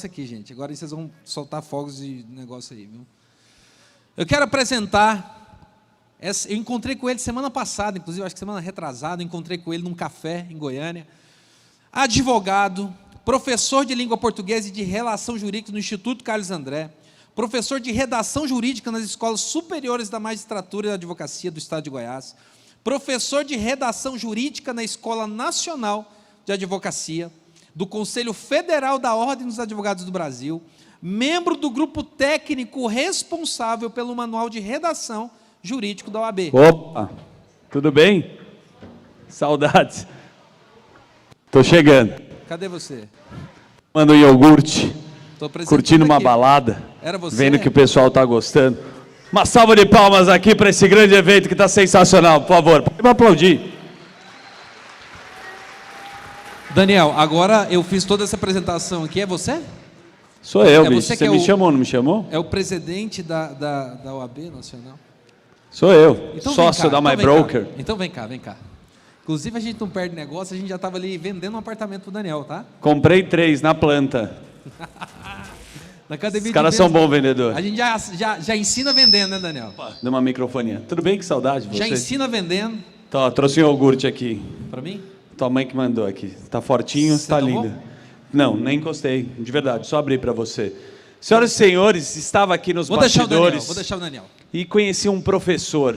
aqui, gente. Agora vocês vão soltar fogos de negócio aí, viu? Eu quero apresentar. Eu encontrei com ele semana passada, inclusive, acho que semana retrasada, encontrei com ele num café em Goiânia. Advogado, professor de língua portuguesa e de relação jurídica no Instituto Carlos André, professor de redação jurídica nas escolas superiores da magistratura e da advocacia do Estado de Goiás, professor de redação jurídica na Escola Nacional de Advocacia, do Conselho Federal da Ordem dos Advogados do Brasil, membro do grupo técnico responsável pelo manual de redação jurídico da OAB. Opa, tudo bem? Saudades. Estou chegando. Cadê você? Tomando um iogurte, curtindo uma aqui. balada, Era você? vendo que o pessoal está gostando. Uma salva de palmas aqui para esse grande evento que está sensacional, por favor. Pode me aplaudir. Daniel, agora eu fiz toda essa apresentação aqui, é você? Sou eu, É bicho. você Me o- chamou, não me chamou? É o presidente da OAB Nacional? Sou eu, Então sócio vem cá, da My então vem cá. Broker. Então vem cá. Inclusive a gente não perde negócio, a gente já estava ali vendendo um apartamento pro Daniel, tá? Comprei 3 na planta. Na academia Os caras de são vendas. bons vendedores. A gente já ensina vendendo, né, Daniel? Dê uma microfonia. Tudo bem? Que saudade de Já você. ensina vendendo. Tá, trouxe um iogurte aqui. Para mim? Tua mãe que mandou aqui. Tá fortinho, Você tá tomou? linda. Não, nem encostei. De verdade, só abri para você. Senhoras e senhores, estava aqui nos Vou deixar bastidores o Daniel. e conheci um professor.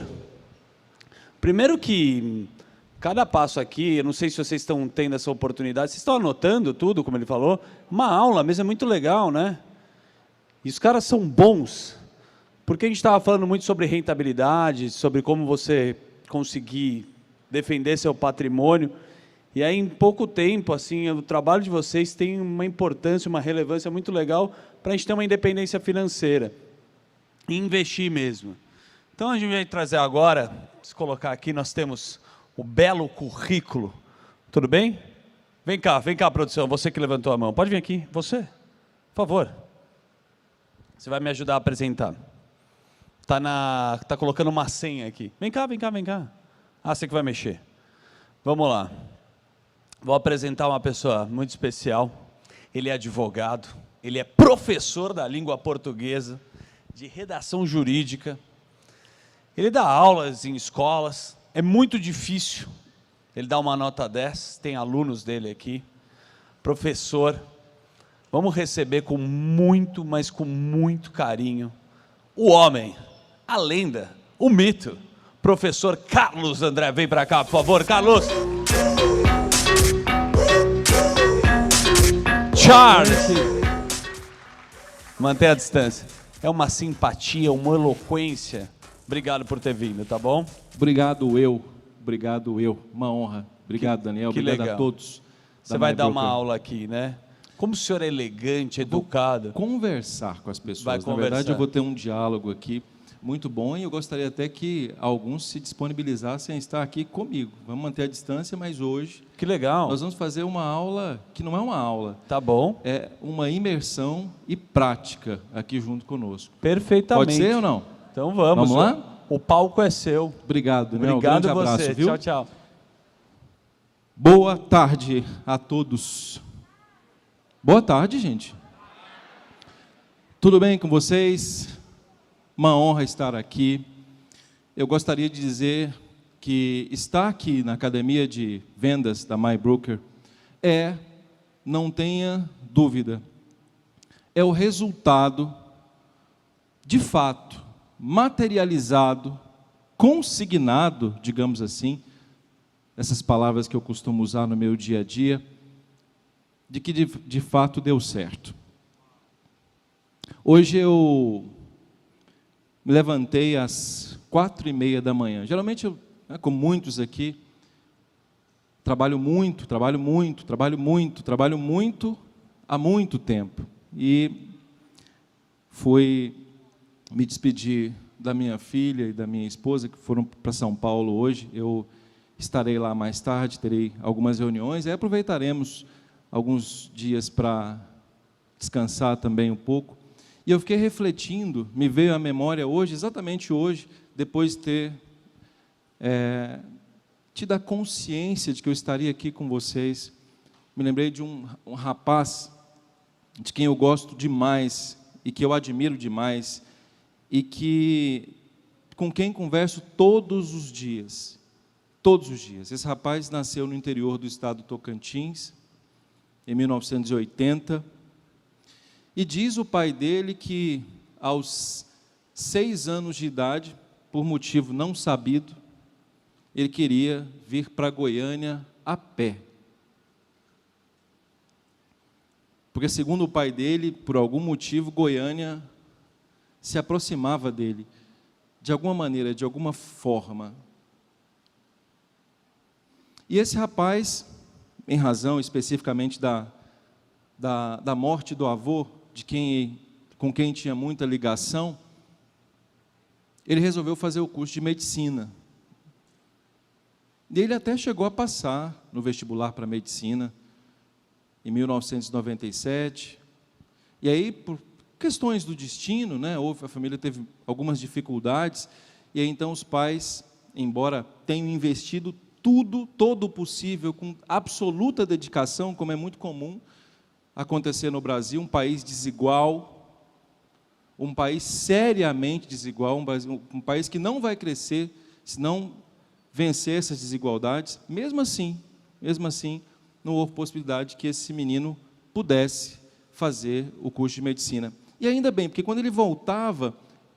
Primeiro que cada passo aqui, eu não sei se vocês estão tendo essa oportunidade, vocês estão anotando tudo, como ele falou. Uma aula mesmo, é muito legal, né? E os caras são bons. Porque a gente estava falando muito sobre rentabilidade, sobre como você conseguir defender seu patrimônio. E aí, em pouco tempo, assim, o trabalho de vocês tem uma importância, uma relevância muito legal para a gente ter uma independência financeira e investir mesmo. Então, a gente vai trazer agora, se colocar aqui, nós temos o belo currículo. Tudo bem? Vem cá, produção, você que levantou a mão. Pode vir aqui, você, por favor. Você vai me ajudar a apresentar. Tá colocando uma senha aqui. Vem cá. Ah, você que vai mexer. Vamos lá. Vou apresentar uma pessoa muito especial. Ele é advogado, ele é professor da língua portuguesa, de redação jurídica. Ele dá aulas em escolas, é muito difícil. Ele dá uma nota 10, tem alunos dele aqui. Professor, vamos receber com muito, mas com muito carinho, o homem, a lenda, o mito, professor Carlos André. Vem para cá, por favor, Carlos. Charles. Mantenha a distância. É uma simpatia, uma eloquência. Obrigado por ter vindo, tá bom? Obrigado eu. Uma honra. Obrigado, Daniel. Que Obrigado legal. a todos. Você vai dar uma aula aqui, né? Como o senhor é elegante, educado. Conversar com as pessoas. Vai Na conversar. verdade, eu vou ter um diálogo aqui muito bom e eu gostaria até que alguns se disponibilizassem a estar aqui comigo. Vamos manter a distância, mas hoje Que legal. nós vamos fazer uma aula que não é uma aula, Tá bom. é uma imersão e prática aqui junto conosco. Perfeitamente. Pode ser ou não? Então vamos. Vamos lá? O palco é seu. Obrigado, Daniel. Obrigado Grande a abraço, você. viu? Tchau. Boa tarde a todos. Boa tarde, gente. Tudo bem com vocês? Uma honra estar aqui. Eu gostaria de dizer que estar aqui na Academia de Vendas da My Broker não tenha dúvida, é o resultado, de fato, materializado, consignado, digamos assim, essas palavras que eu costumo usar no meu dia a dia, de que de fato deu certo. Hoje eu me levantei às 4h30 da manhã. Geralmente, como muitos aqui, trabalho muito há muito tempo. E fui me despedir da minha filha e da minha esposa, que foram para São Paulo hoje. Eu estarei lá mais tarde, terei algumas reuniões, e aproveitaremos alguns dias para descansar também um pouco. E eu fiquei refletindo, me veio à memória hoje, exatamente hoje, depois de ter tido a consciência de que eu estaria aqui com vocês, me lembrei de um rapaz de quem eu gosto demais e que eu admiro demais e com quem converso todos os dias. Todos os dias. Esse rapaz nasceu no interior do estado do Tocantins, em 1980, e diz o pai dele que, aos 6 anos de idade, por motivo não sabido, ele queria vir para Goiânia a pé. Porque, segundo o pai dele, por algum motivo, Goiânia se aproximava dele, de alguma maneira, de alguma forma. E esse rapaz, em razão especificamente da morte do avô, com quem tinha muita ligação, ele resolveu fazer o curso de medicina. E ele até chegou a passar no vestibular para medicina, em 1997. E aí, por questões do destino, né, a família teve algumas dificuldades, e aí então os pais, embora tenham investido todo o possível, com absoluta dedicação, como é muito comum acontecer no Brasil, um país desigual, um país seriamente desigual, um país que não vai crescer se não vencer essas desigualdades. Mesmo assim, não houve possibilidade que esse menino pudesse fazer o curso de medicina. E ainda bem, porque quando ele voltava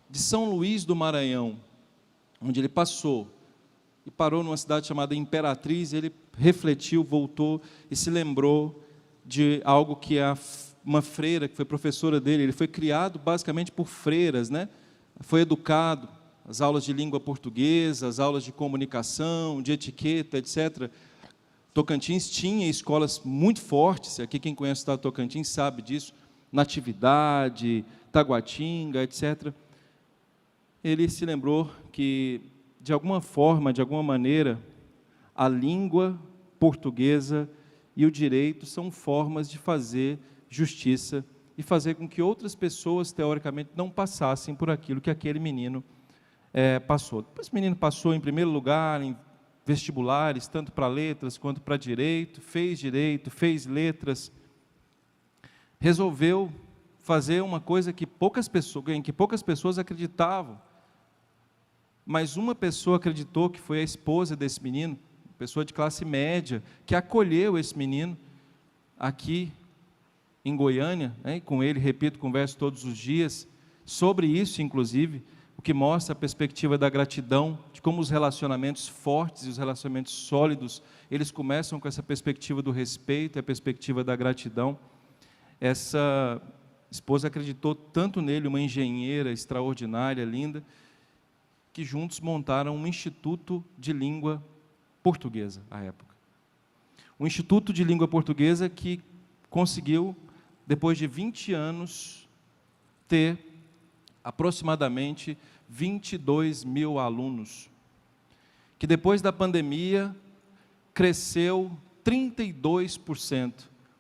de São Luís do Maranhão, onde ele passou, e parou numa cidade chamada Imperatriz, ele refletiu, voltou e se lembrou de algo que uma freira, que foi professora dele, ele foi criado basicamente por freiras, né? Foi educado, as aulas de língua portuguesa, as aulas de comunicação, de etiqueta, etc. Tocantins tinha escolas muito fortes, aqui quem conhece o estado de Tocantins sabe disso, Natividade, Taguatinga, etc. Ele se lembrou que, de alguma forma, de alguma maneira, a língua portuguesa e o direito são formas de fazer justiça e fazer com que outras pessoas, teoricamente, não passassem por aquilo que aquele menino passou. Depois esse menino passou em primeiro lugar em vestibulares, tanto para letras quanto para direito, fez letras, resolveu fazer uma coisa em que poucas pessoas acreditavam, mas uma pessoa acreditou, que foi a esposa desse menino, pessoa de classe média, que acolheu esse menino aqui em Goiânia, né? E com ele, repito, converso todos os dias sobre isso, inclusive, o que mostra a perspectiva da gratidão, de como os relacionamentos fortes e os relacionamentos sólidos, eles começam com essa perspectiva do respeito, a perspectiva da gratidão. Essa esposa acreditou tanto nele, uma engenheira extraordinária, linda, que juntos montaram um instituto de língua portuguesa, à época. Um instituto de língua portuguesa que conseguiu, depois de 20 anos, ter aproximadamente 22 mil alunos, que depois da pandemia cresceu 32%,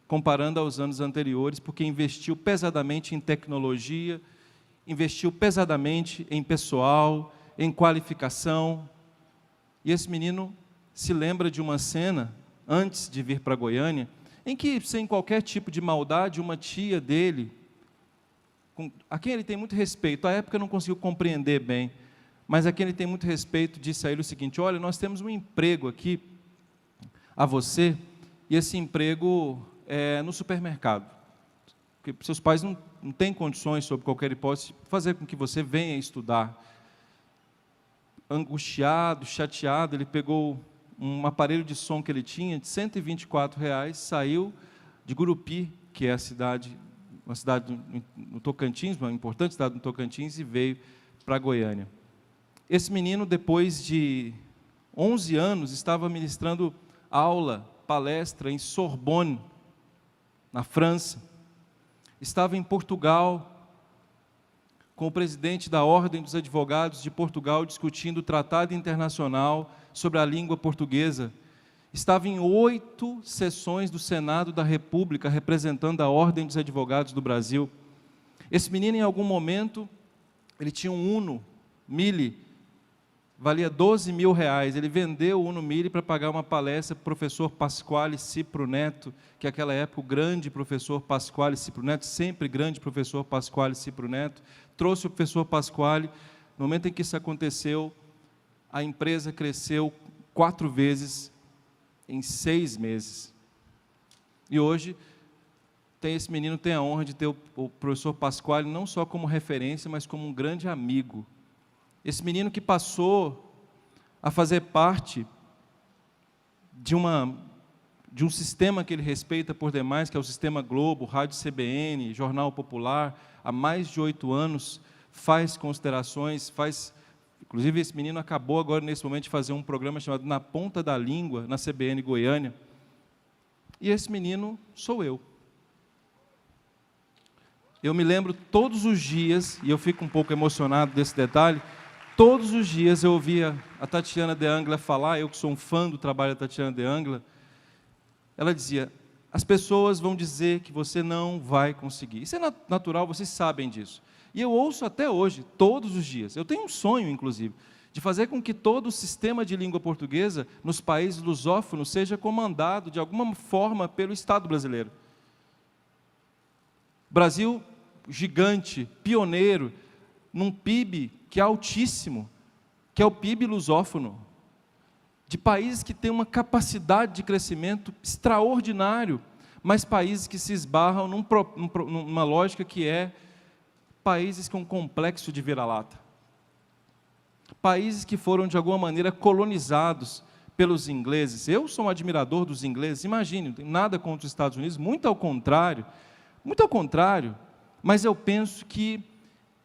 comparando aos anos anteriores, porque investiu pesadamente em tecnologia, investiu pesadamente em pessoal, em qualificação. E esse menino se lembra de uma cena, antes de vir para Goiânia, em que, sem qualquer tipo de maldade, uma tia dele, a quem ele tem muito respeito, à época eu não consigo compreender bem, mas a quem ele tem muito respeito, disse a ele o seguinte: olha, nós temos um emprego aqui a você, e esse emprego é no supermercado, porque seus pais não têm condições, sob qualquer hipótese, de fazer com que você venha estudar. Angustiado, chateado, ele pegou um aparelho de som que ele tinha, de R$124, saiu de Gurupi, que é uma cidade no Tocantins, uma importante cidade no Tocantins, e veio para Goiânia. Esse menino, depois de 11 anos, estava ministrando aula, palestra em Sorbonne, na França. Estava em Portugal, com o presidente da Ordem dos Advogados de Portugal, discutindo o Tratado Internacional sobre a língua portuguesa. Estava em 8 sessões do Senado da República, representando a Ordem dos Advogados do Brasil. Esse menino, em algum momento, ele tinha um Uno, Mille, valia R$12.000. Ele vendeu o Uno Mille para pagar uma palestra para o professor Pasquale Cipro Neto, que naquela época o grande professor Pasquale Cipro Neto, sempre grande professor Pasquale Cipro Neto, trouxe o professor Pasquale. No momento em que isso aconteceu, a empresa cresceu 4 vezes em 6 meses. E hoje, esse menino tem a honra de ter o professor Pasquale não só como referência, mas como um grande amigo. Esse menino que passou a fazer parte de um sistema que ele respeita por demais, que é o Sistema Globo, Rádio CBN, Jornal Popular, há mais de 8 anos, faz considerações, inclusive esse menino acabou agora nesse momento de fazer um programa chamado Na Ponta da Língua, na CBN Goiânia, e esse menino sou eu. Eu me lembro todos os dias, e eu fico um pouco emocionado desse detalhe, todos os dias eu ouvia a Tatiana de Angela falar, eu que sou um fã do trabalho da Tatiana de Angela, ela dizia, as pessoas vão dizer que você não vai conseguir. Isso é natural, vocês sabem disso. E eu ouço até hoje, todos os dias. Eu tenho um sonho, inclusive, de fazer com que todo o sistema de língua portuguesa nos países lusófonos seja comandado, de alguma forma, pelo Estado brasileiro. Brasil, gigante, pioneiro, num PIB que é altíssimo, que é o PIB lusófono, de países que têm uma capacidade de crescimento extraordinário, mas países que se esbarram numa lógica que é países com complexo de vira-lata. Países que foram, de alguma maneira, colonizados pelos ingleses. Eu sou um admirador dos ingleses, imagine, não tenho nada contra os Estados Unidos, muito ao contrário, mas eu penso que,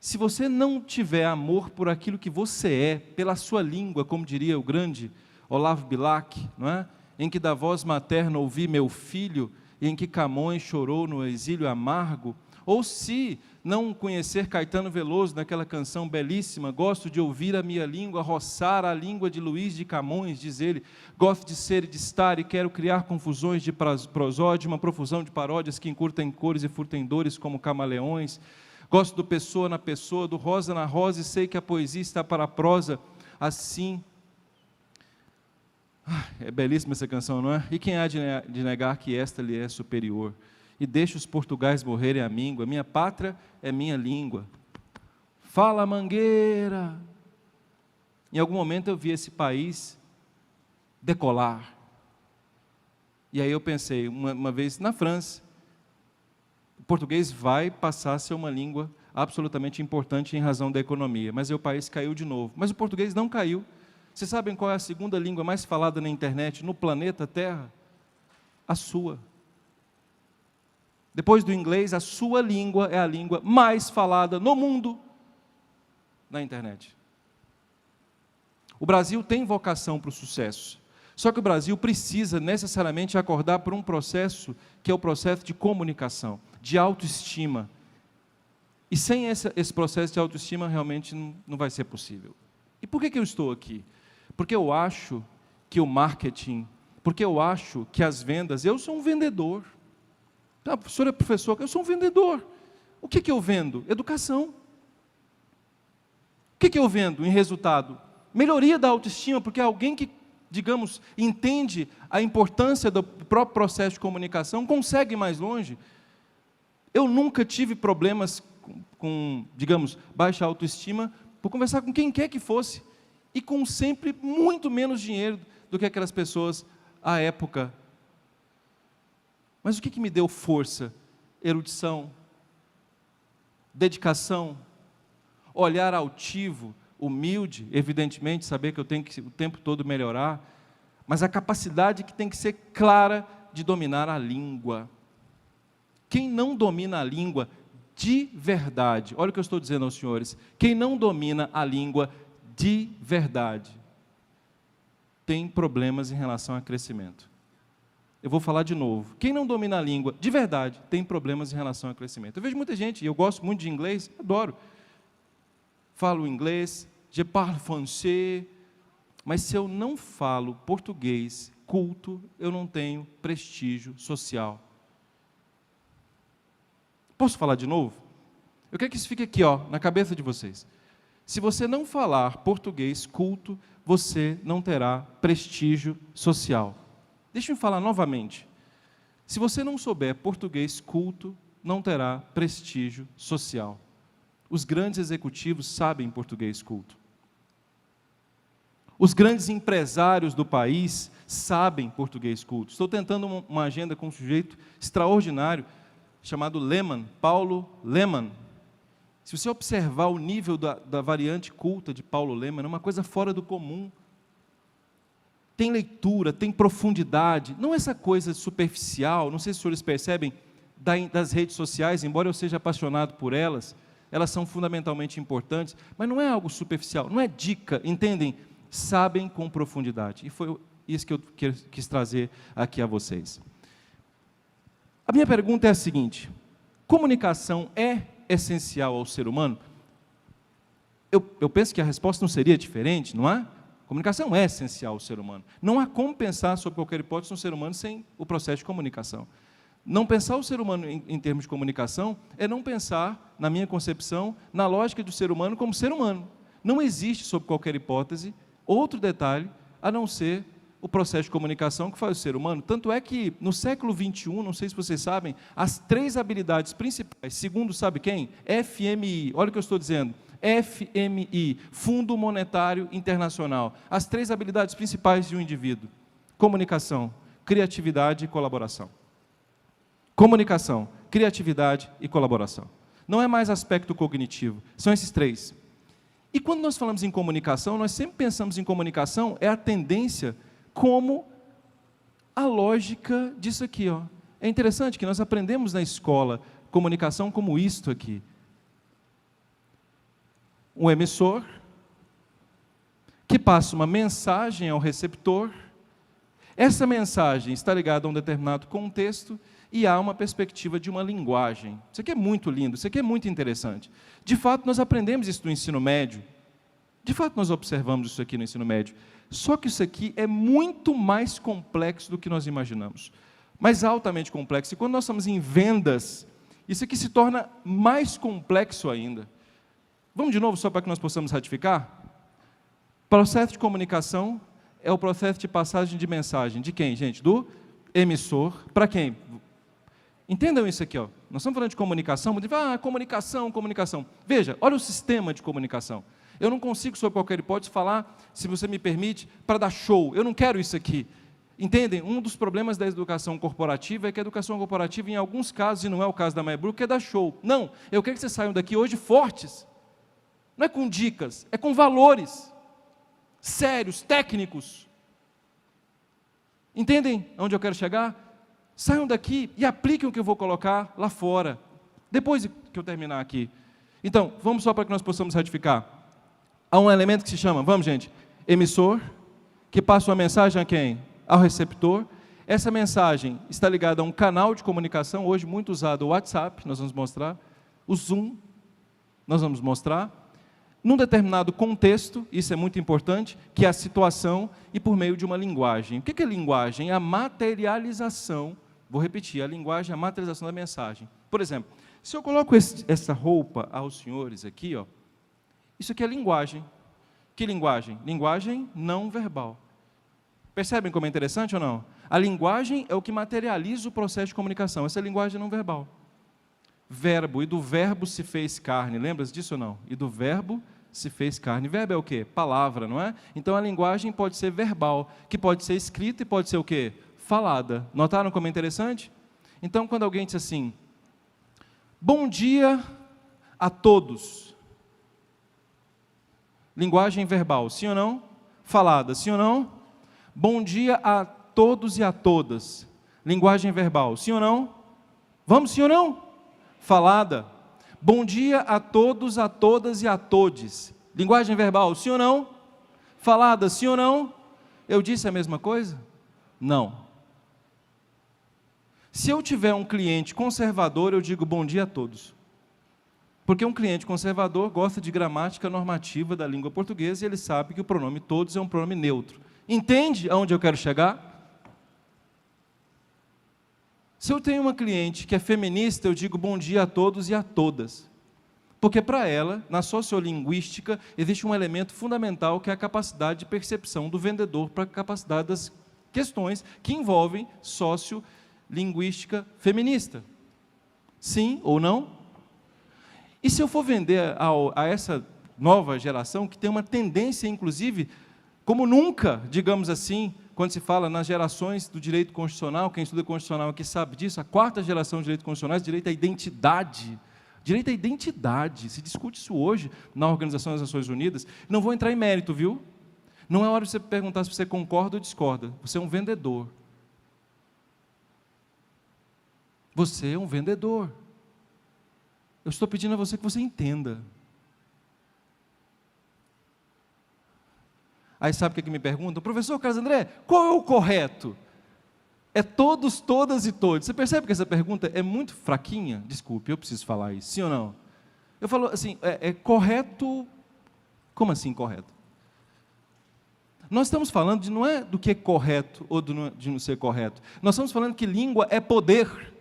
se você não tiver amor por aquilo que você é, pela sua língua, como diria o grande Olavo Bilac, não é? Em que da voz materna ouvi meu filho, e em que Camões chorou no exílio amargo, ou se não conhecer Caetano Veloso naquela canção belíssima, gosto de ouvir a minha língua roçar a língua de Luís de Camões, diz ele, gosto de ser e de estar e quero criar confusões de prosódia, uma profusão de paródias que encurtem cores e furtem dores como camaleões, gosto do pessoa na pessoa, do rosa na rosa e sei que a poesia está para a prosa, assim. É belíssima essa canção, não é? E quem há de negar que esta lhe é superior? E deixa os portugais morrerem a míngua, minha pátria é minha língua. Fala, Mangueira! Em algum momento eu vi esse país decolar. E aí eu pensei, uma vez na França, o português vai passar a ser uma língua absolutamente importante em razão da economia, mas aí o país caiu de novo. Mas o português não caiu. Vocês sabem qual é a segunda língua mais falada na internet, no planeta Terra? A sua. Depois do inglês, a sua língua é a língua mais falada no mundo na internet. O Brasil tem vocação para o sucesso. Só que o Brasil precisa necessariamente acordar por um processo que é o processo de comunicação, de autoestima. E sem esse processo de autoestima, realmente não vai ser possível. E por que eu estou aqui? Porque eu acho que o marketing, porque eu acho que as vendas, eu sou um vendedor. Ah, o senhor é professor, eu sou um vendedor. O que eu vendo? Educação. O que eu vendo em resultado? Melhoria da autoestima, porque alguém que, digamos, entende a importância do próprio processo de comunicação, consegue ir mais longe. Eu nunca tive problemas com, digamos, baixa autoestima, por conversar com quem quer que fosse, e com sempre muito menos dinheiro do que aquelas pessoas à época. Mas o que me deu força? Erudição, dedicação, olhar altivo, humilde, evidentemente, saber que eu tenho que o tempo todo melhorar, mas a capacidade que tem que ser clara de dominar a língua. Quem não domina a língua de verdade, olha o que eu estou dizendo aos senhores, quem não domina a língua de verdade, tem problemas em relação a crescimento. Eu vou falar de novo. Quem não domina a língua de verdade, tem problemas em relação a crescimento. Eu vejo muita gente, e eu gosto muito de inglês, adoro. Falo inglês, je parle français, mas se eu não falo português culto, eu não tenho prestígio social. Posso falar de novo? Eu quero que isso fique aqui, ó, na cabeça de vocês. Se você não falar português culto, você não terá prestígio social. Deixa eu falar novamente. Se você não souber português culto, não terá prestígio social. Os grandes executivos sabem português culto. Os grandes empresários do país sabem português culto. Estou tentando uma agenda com um sujeito extraordinário, chamado Lehmann, Paulo Lehmann. Se você observar o nível da variante culta de Paulo Lehmann, é uma coisa fora do comum. Tem leitura, tem profundidade, não essa coisa superficial, não sei se os senhores percebem, das redes sociais, embora eu seja apaixonado por elas, elas são fundamentalmente importantes, mas não é algo superficial, não é dica, entendem? Sabem com profundidade. E foi isso que eu quis trazer aqui a vocês. A minha pergunta é a seguinte: comunicação é essencial ao ser humano? Eu penso que a resposta não seria diferente, não é? Comunicação é essencial ao ser humano. Não há como pensar sobre qualquer hipótese no ser humano sem o processo de comunicação. Não pensar o ser humano em termos de comunicação é não pensar, na minha concepção, na lógica do ser humano como ser humano. Não existe, sob qualquer hipótese, outro detalhe, a não ser o processo de comunicação que faz o ser humano. Tanto é que, no século XXI, não sei se vocês sabem, as 3 habilidades principais, segundo sabe quem? FMI. Olha o que eu estou dizendo. FMI, Fundo Monetário Internacional. As 3 habilidades principais de um indivíduo: comunicação, criatividade e colaboração. Comunicação, criatividade e colaboração. Não é mais aspecto cognitivo, são esses 3. E quando nós falamos em comunicação, nós sempre pensamos em comunicação, é a tendência como a lógica disso aqui, ó. É interessante que nós aprendemos na escola comunicação como isto aqui. Um emissor que passa uma mensagem ao receptor. Essa mensagem está ligada a um determinado contexto e há uma perspectiva de uma linguagem. Isso aqui é muito lindo, isso aqui é muito interessante. De fato, nós aprendemos isso no ensino médio. De fato, nós observamos isso aqui no ensino médio. Só que isso aqui é muito mais complexo do que nós imaginamos. Mas altamente complexo. E quando nós estamos em vendas, isso aqui se torna mais complexo ainda. Vamos de novo, só para que nós possamos ratificar? Processo de comunicação é o processo de passagem de mensagem. De quem, gente? Do emissor. Para quem? Entendam isso aqui, ó. Nós estamos falando de comunicação, comunicação. Veja, olha o sistema de comunicação. Eu não consigo, sob qualquer hipótese, falar, se você me permite, para dar show. Eu não quero isso aqui. Entendem? Um dos problemas da educação corporativa é que a educação corporativa, em alguns casos, e não é o caso da Maybrook, é dar show. Não, eu quero que vocês saiam daqui hoje fortes. Não é com dicas, é com valores sérios, técnicos. Entendem aonde eu quero chegar? Saiam daqui e apliquem o que eu vou colocar lá fora, depois que eu terminar aqui. Então, vamos só para que nós possamos ratificar. Há um elemento que se chama, vamos gente, emissor, que passa uma mensagem a quem? Ao receptor. Essa mensagem está ligada a um canal de comunicação, hoje muito usado, o WhatsApp, nós vamos mostrar, o Zoom, nós vamos mostrar, num determinado contexto, isso é muito importante, que é a situação e por meio de uma linguagem. O que é linguagem? É a materialização, vou repetir, a linguagem é a materialização da mensagem. Por exemplo, se eu coloco essa roupa aos senhores aqui, ó, isso aqui é linguagem. Que linguagem? Linguagem não verbal. Percebem como é interessante ou não? A linguagem é o que materializa o processo de comunicação, essa é a linguagem não verbal. Verbo, e do verbo se fez carne, lembra disso ou não? E do verbo se fez carne. Verbo é o quê? Palavra, não é? Então a linguagem pode ser verbal, que pode ser escrita e pode ser o quê? Falada. Notaram como é interessante? Então quando alguém diz assim, bom dia a todos. Linguagem verbal, sim ou não? Falada, sim ou não? Bom dia a todos e a todas. Linguagem verbal, sim ou não? Vamos, sim ou não? Falada. Bom dia a todos, a todas e a todes. Linguagem verbal, sim ou não? Falada, sim ou não? Eu disse a mesma coisa? Não. Se eu tiver um cliente conservador, eu digo bom dia a todos. Porque um cliente conservador gosta de gramática normativa da língua portuguesa e ele sabe que o pronome todos é um pronome neutro. Entende aonde eu quero chegar? Se eu tenho uma cliente que é feminista, eu digo bom dia a todos e a todas. Porque para ela, na sociolinguística, existe um elemento fundamental que é a capacidade de percepção do vendedor para a capacidade das questões que envolvem sociolinguística feminista. Sim ou não? E se eu for vender a essa nova geração, que tem uma tendência, inclusive, como nunca, digamos assim, quando se fala nas gerações do direito constitucional, quem estuda constitucional aqui sabe disso, a 4ª geração de direitos constitucionais, direito à identidade. Direito à identidade, se discute isso hoje na Organização das Nações Unidas. Não vou entrar em mérito, viu? Não é hora de você perguntar se você concorda ou discorda. Você é um vendedor. Você é um vendedor. Eu estou pedindo a você que você entenda. Aí sabe o que me perguntam? Professor Carlos André, qual é o correto? É todos, todas e todos. Você percebe que essa pergunta é muito fraquinha? Desculpe, eu preciso falar isso. Sim ou não? Eu falo assim, é correto... Como assim correto? Nós estamos falando não é do que é correto ou de não ser correto. Nós estamos falando que língua é poder.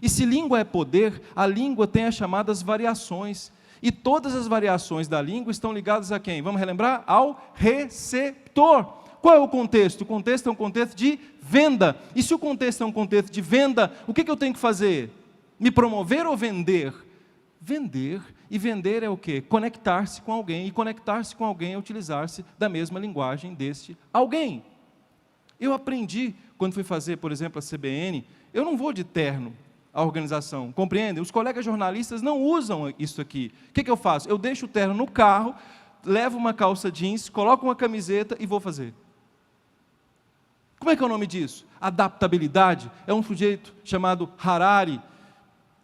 E se língua é poder, a língua tem as chamadas variações. E todas as variações da língua estão ligadas a quem? Vamos relembrar? Ao receptor. Qual é o contexto? O contexto é um contexto de venda. E se o contexto é um contexto de venda, o que eu tenho que fazer? Me promover ou vender? Vender. E vender é o quê? Conectar-se com alguém. E conectar-se com alguém é utilizar-se da mesma linguagem deste alguém. Eu aprendi, quando fui fazer, por exemplo, a CBN, eu não vou de terno à organização, compreendem? Os colegas jornalistas não usam isso aqui. O que eu faço? Eu deixo o terno no carro, levo uma calça jeans, coloco uma camiseta e vou fazer. Como é que é o nome disso? Adaptabilidade. É um sujeito chamado Harari,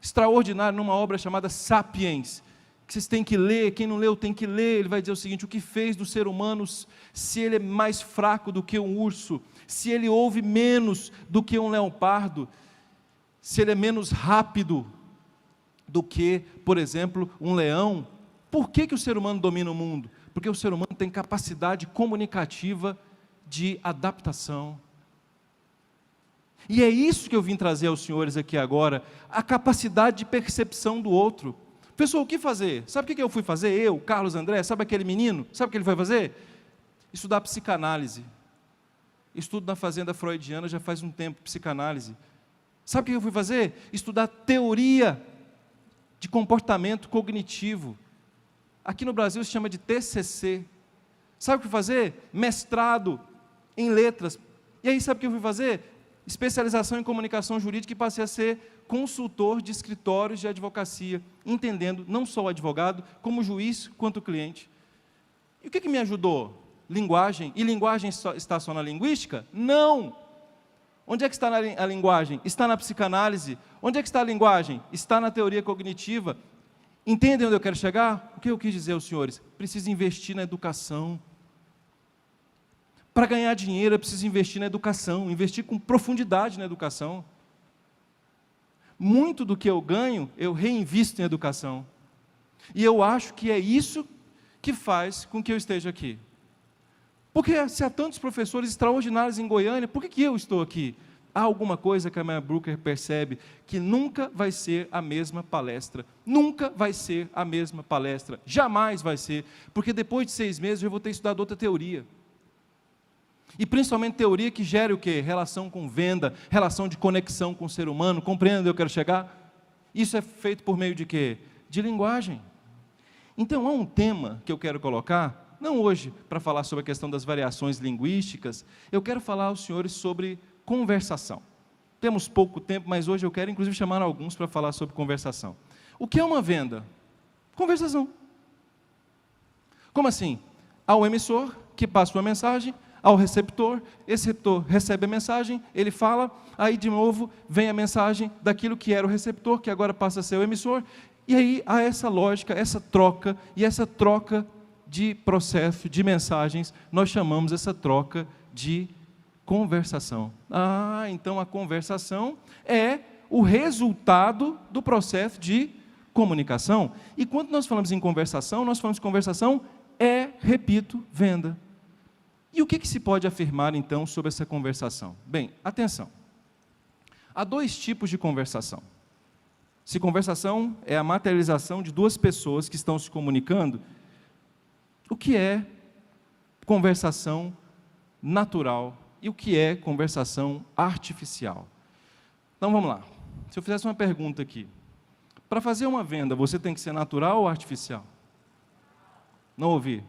extraordinário, numa obra chamada Sapiens, que vocês têm que ler, quem não leu tem que ler. Ele vai dizer o seguinte: o que fez do ser humano, se ele é mais fraco do que um urso, se ele ouve menos do que um leopardo, se ele é menos rápido do que, por exemplo, um leão. Por que o ser humano domina o mundo? Porque o ser humano tem capacidade comunicativa de adaptação. E é isso que eu vim trazer aos senhores aqui agora, a capacidade de percepção do outro. Pessoal, o que fazer? Sabe o que eu fui fazer? Eu, Carlos André, sabe aquele menino? Sabe o que ele foi fazer? Estudar psicanálise. Estudo na fazenda freudiana já faz um tempo, psicanálise. Sabe o que eu fui fazer? Estudar teoria de comportamento cognitivo. Aqui no Brasil se chama de TCC. Sabe o que fazer? Mestrado em letras. E aí sabe o que eu fui fazer? Especialização em comunicação jurídica e passei a ser consultor de escritórios de advocacia, entendendo não só o advogado, como o juiz, quanto o cliente. E o que me ajudou? Linguagem. E linguagem está só na linguística? Não! Onde é que está a linguagem? Está na psicanálise. Onde é que está a linguagem? Está na teoria cognitiva. Entendem onde eu quero chegar? O que eu quis dizer aos senhores? Preciso investir na educação. Para ganhar dinheiro, eu preciso investir na educação, investir com profundidade na educação. Muito do que eu ganho, eu reinvisto em educação. E eu acho que é isso que faz com que eu esteja aqui. Porque se há tantos professores extraordinários em Goiânia, por que eu estou aqui? Há alguma coisa que a Maya Brooker percebe, que nunca vai ser a mesma palestra. Nunca vai ser a mesma palestra. Jamais vai ser. Porque depois de 6 meses eu vou ter estudado outra teoria. E principalmente teoria que gere o quê? Relação com venda, relação de conexão com o ser humano. Compreende onde eu quero chegar? Isso é feito por meio de quê? De linguagem. Então há um tema que eu quero colocar, não hoje para falar sobre a questão das variações linguísticas, eu quero falar aos senhores sobre conversação. Temos pouco tempo, mas hoje eu quero inclusive chamar alguns para falar sobre conversação. O que é uma venda? Conversação. Como assim? Há o emissor que passa uma mensagem ao receptor, esse receptor recebe a mensagem, ele fala, aí de novo vem a mensagem daquilo que era o receptor, que agora passa a ser o emissor, e aí há essa lógica, essa troca, e essa troca de processo, de mensagens, nós chamamos essa troca de conversação. Então a conversação é o resultado do processo de comunicação. E quando nós falamos em conversação, nós falamos que conversação é, repito, venda. E o que se pode afirmar, então, sobre essa conversação? Bem, atenção. Há 2 tipos de conversação. Se conversação é a materialização de duas pessoas que estão se comunicando, o que é conversação natural e o que é conversação artificial? Então vamos lá. Se eu fizesse uma pergunta aqui, para fazer uma venda, você tem que ser natural ou artificial? Não ouvi?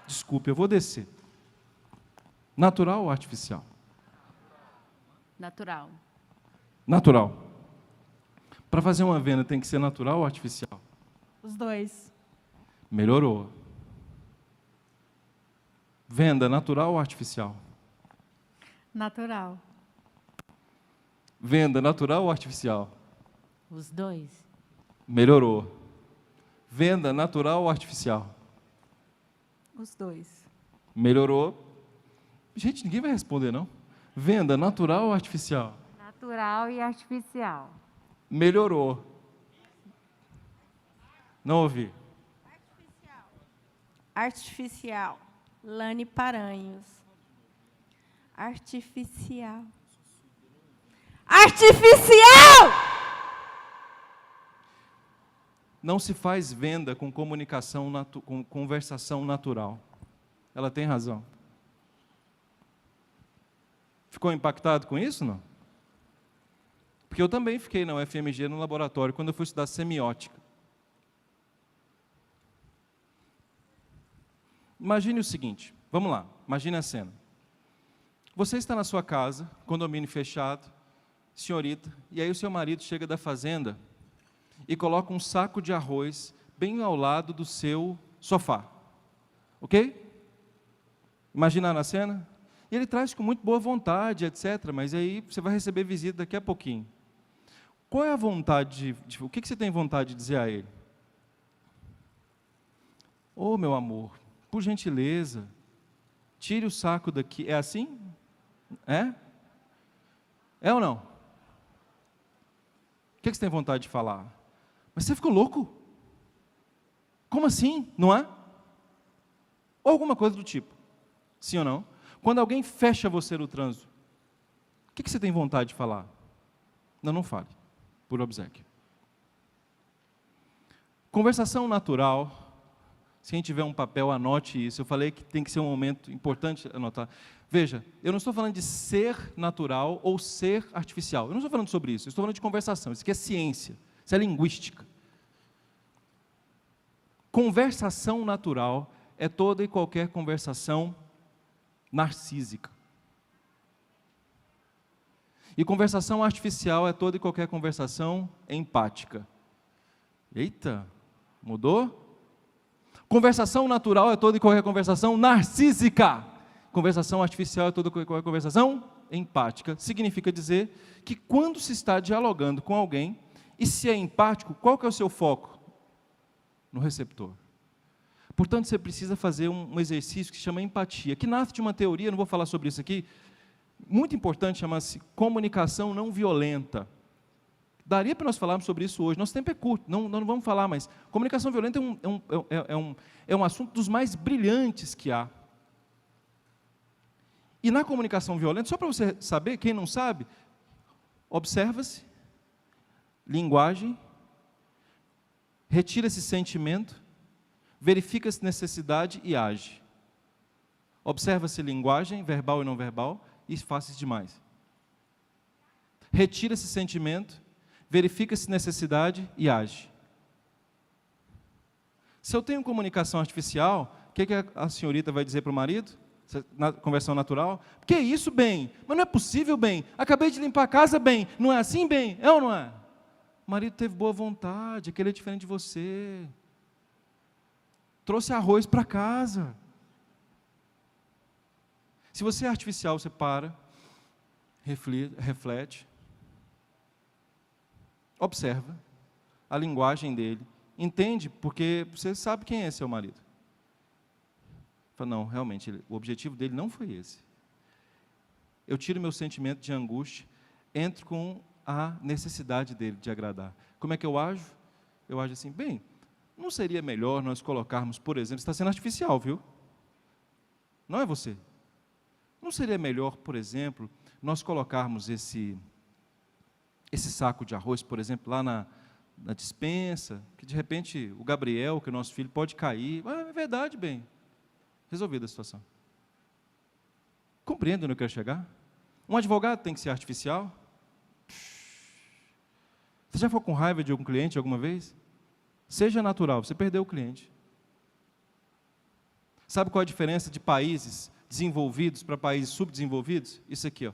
Desculpe, eu vou descer. Natural ou artificial? Natural. Natural. Para fazer uma venda tem que ser natural ou artificial? Os dois. Melhorou. Venda natural ou artificial? Natural. Venda natural ou artificial? Os dois. Melhorou. Venda natural ou artificial? Os dois. Melhorou. Gente, ninguém vai responder, não? Venda natural ou artificial? Natural e artificial. Melhorou. Não ouvi. Artificial. Lane Paranhos. Artificial. Artificial! Não se faz venda com comunicação, com conversação natural. Ela tem razão. Ficou impactado com isso, não? Porque eu também fiquei na UFMG no laboratório, quando eu fui estudar semiótica. Imagine o seguinte, vamos lá, imagine a cena. Você está na sua casa, condomínio fechado, senhorita, e aí o seu marido chega da fazenda e coloca um saco de arroz bem ao lado do seu sofá. Ok? Imaginaram a cena? E ele traz com muito boa vontade, etc., mas aí você vai receber visita daqui a pouquinho. Qual é a vontade, o que você tem vontade de dizer a ele? Ô, meu amor, por gentileza, tire o saco daqui. É assim? É? É ou não? O que você tem vontade de falar? Mas você ficou louco? Como assim? Não é? Ou alguma coisa do tipo. Sim ou não? Quando alguém fecha você no trânsito, o que você tem vontade de falar? Não, não fale, por obséquio. Conversação natural, se quem tiver um papel, anote isso. Eu falei que tem que ser um momento importante anotar. Veja, eu não estou falando de ser natural ou ser artificial. Eu não estou falando sobre isso, eu estou falando de conversação. Isso aqui é ciência, isso é linguística. Conversação natural é toda e qualquer conversação narcísica. E conversação artificial é toda e qualquer conversação empática. Eita, mudou? Conversação natural é toda e qualquer conversação narcísica. Conversação artificial é toda e qualquer conversação empática. Significa dizer que quando se está dialogando com alguém, e se é empático, qual que é o seu foco? No receptor. Portanto, você precisa fazer um exercício que se chama empatia, que nasce de uma teoria, não vou falar sobre isso aqui, muito importante, chama-se comunicação não violenta. Daria para nós falarmos sobre isso hoje, nosso tempo é curto, não vamos falar, mas comunicação violenta é um assunto dos mais brilhantes que há. E na comunicação violenta, só para você saber, quem não sabe, observa-se, linguagem, retira esse sentimento, verifica-se necessidade e age. Observa-se linguagem, verbal e não verbal, e faz demais. Retira-se sentimento, verifica-se necessidade e age. Se eu tenho comunicação artificial, o que a senhorita vai dizer para o marido? Na conversão natural? Que é isso, bem? Mas não é possível, bem. Acabei de limpar a casa, bem. Não é assim, bem? É ou não é? O marido teve boa vontade, aquele é diferente de você. Trouxe arroz para casa. Se você é artificial, você para, reflete, observa a linguagem dele, entende, porque você sabe quem é seu marido. Fala, não, realmente, o objetivo dele não foi esse. Eu tiro meu sentimento de angústia, entro com a necessidade dele de agradar. Como é que eu ajo? Eu ajo assim, bem, não seria melhor nós colocarmos, por exemplo, está sendo artificial, viu? Não é você. Não seria melhor, por exemplo, nós colocarmos esse esse saco de arroz, por exemplo, lá na despensa, que de repente o Gabriel, que é o nosso filho, pode cair. É verdade, bem. Resolvida a situação. Compreende onde eu quero chegar? Um advogado tem que ser artificial? Você já ficou com raiva de algum cliente alguma vez? Seja natural, você perdeu o cliente. Sabe qual é a diferença de países desenvolvidos para países subdesenvolvidos? Isso aqui, ó.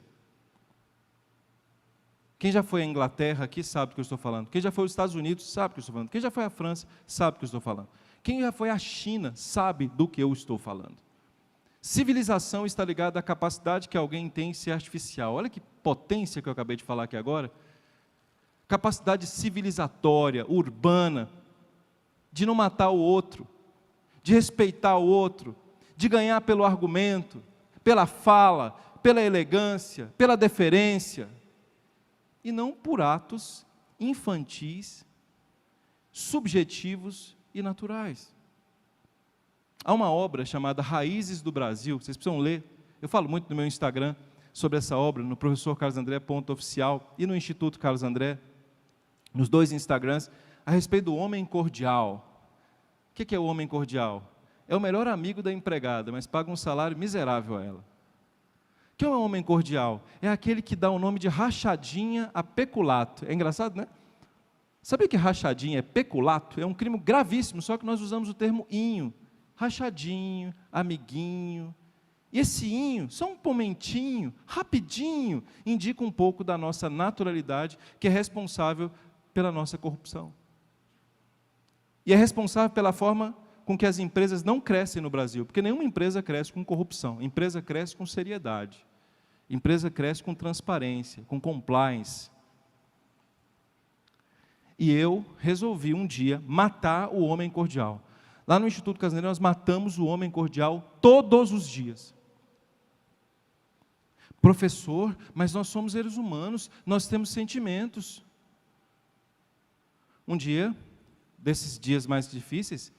Quem já foi à Inglaterra aqui sabe do que eu estou falando. Quem já foi aos Estados Unidos sabe do que eu estou falando. Quem já foi à França sabe do que eu estou falando. Quem já foi à China sabe do que eu estou falando. Civilização está ligada à capacidade que alguém tem em ser artificial. Olha que potência que eu acabei de falar aqui agora. Capacidade civilizatória, urbana, de não matar o outro, de respeitar o outro, de ganhar pelo argumento, pela fala, pela elegância, pela deferência, e não por atos infantis, subjetivos e naturais. Há uma obra chamada Raízes do Brasil, vocês precisam ler. Eu falo muito no meu Instagram sobre essa obra, no professor Carlos André .oficial e no Instituto Carlos André, nos 2 Instagrams, a respeito do homem cordial. O que é o homem cordial? É o melhor amigo da empregada, mas paga um salário miserável a ela. O que é um homem cordial? É aquele que dá o nome de rachadinha a peculato. É engraçado, né? Sabia que rachadinha é peculato? É um crime gravíssimo, só que nós usamos o termo inho. Rachadinho, amiguinho. E esse inho, só um momentinho, rapidinho, indica um pouco da nossa naturalidade, que é responsável pela nossa corrupção. E é responsável pela forma com que as empresas não crescem no Brasil, porque nenhuma empresa cresce com corrupção, a empresa cresce com seriedade, a empresa cresce com transparência, com compliance. E eu resolvi um dia matar o homem cordial. Lá no Instituto Carlos André nós matamos o homem cordial todos os dias. Professor, mas nós somos seres humanos, nós temos sentimentos. Um dia, desses dias mais difíceis,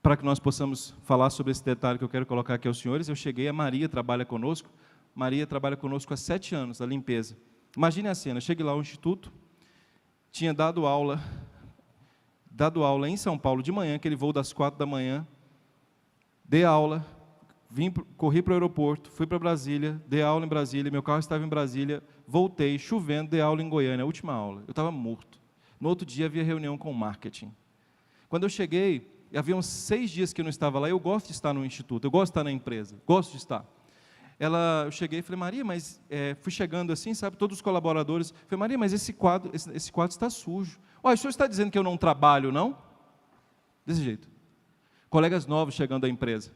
para que nós possamos falar sobre esse detalhe que eu quero colocar aqui aos senhores, eu cheguei, a Maria trabalha conosco. Maria trabalha conosco há 7 anos, a limpeza. Imagine a cena, cheguei lá ao Instituto, tinha dado aula em São Paulo de manhã, aquele voo das 4 da manhã, dei aula, corri para o aeroporto, fui para Brasília, dei aula em Brasília, meu carro estava em Brasília, voltei, chovendo, dei aula em Goiânia, a última aula. Eu estava morto. No outro dia havia reunião com o marketing. Quando eu cheguei, havia uns 6 dias que eu não estava lá, eu gosto de estar no Instituto, eu gosto de estar na empresa, gosto de estar. Eu cheguei e falei, Maria, mas fui chegando assim, sabe, todos os colaboradores, falei, Maria, mas esse quadro está sujo. O senhor está dizendo que eu não trabalho, não? Desse jeito. Colegas novos chegando à empresa.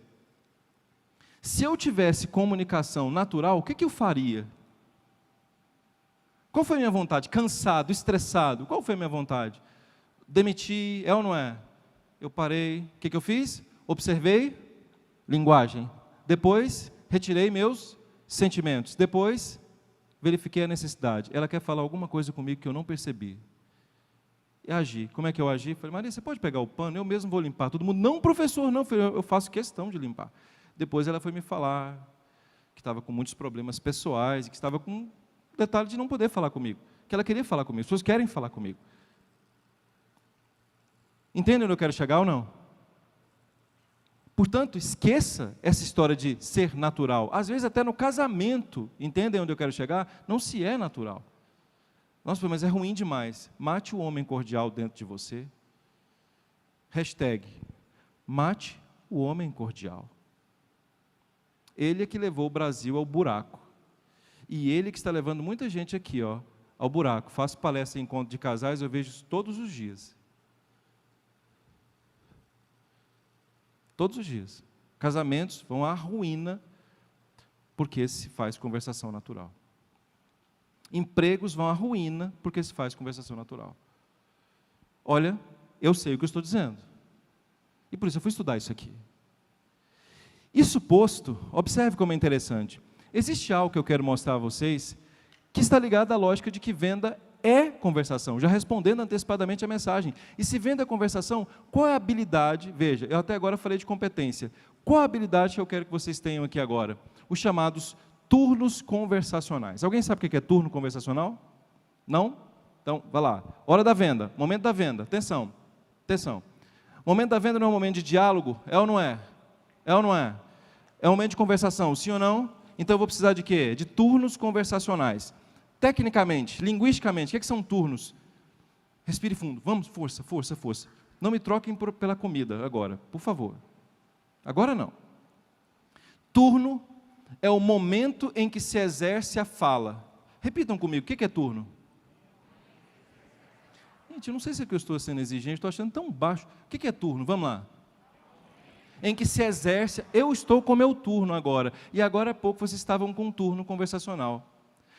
Se eu tivesse comunicação natural, o que eu faria? Qual foi a minha vontade? Cansado, estressado. Qual foi a minha vontade? Demitir, é ou não é? Eu parei, o que eu fiz? Observei, linguagem. Depois, retirei meus sentimentos. Depois, verifiquei a necessidade. Ela quer falar alguma coisa comigo que eu não percebi. E agi. Como é que eu agi? Falei, Maria, você pode pegar o pano? Eu mesmo vou limpar. Todo mundo, não, professor, não. Eu faço questão de limpar. Depois ela foi me falar que estava com muitos problemas pessoais, que estava com o detalhe de não poder falar comigo. Que ela queria falar comigo. As pessoas querem falar comigo. Entendem onde eu quero chegar ou não? Portanto, esqueça essa história de ser natural. Às vezes até no casamento, entendem onde eu quero chegar? Não se é natural. Nossa, mas é ruim demais. Mate o homem cordial dentro de você. Hashtag, mate o homem cordial. Ele é que levou o Brasil ao buraco. E ele que está levando muita gente aqui, ao buraco. Faço palestra em encontro de casais, eu vejo isso todos os dias. Todos os dias. Casamentos vão à ruína porque se faz conversação natural. Empregos vão à ruína porque se faz conversação natural. Olha, eu sei o que eu estou dizendo. E por isso eu fui estudar isso aqui. Isso posto, observe como é interessante. Existe algo que eu quero mostrar a vocês que está ligado à lógica de que venda é conversação, já respondendo antecipadamente a mensagem. E se venda é conversação, qual é a habilidade? Veja, eu até agora falei de competência. Qual a habilidade que eu quero que vocês tenham aqui agora? Os chamados turnos conversacionais. Alguém sabe o que é turno conversacional? Não? Então, vai lá. Hora da venda, momento da venda. Atenção, atenção. O momento da venda não é um momento de diálogo? É ou não é? É ou não é? É um momento de conversação, sim ou não? Então eu vou precisar de quê? De turnos conversacionais. Tecnicamente, linguisticamente, o que são turnos? Respire fundo. Vamos, força, força, força. Não me troquem pela comida agora, por favor. Agora não. Turno é o momento em que se exerce a fala. Repitam comigo, o que é turno? Gente, eu não sei se é que eu estou sendo exigente, estou achando tão baixo. O que é turno? Vamos lá. Em que se exerce, eu estou com o meu turno agora. E agora há pouco vocês estavam com um turno conversacional.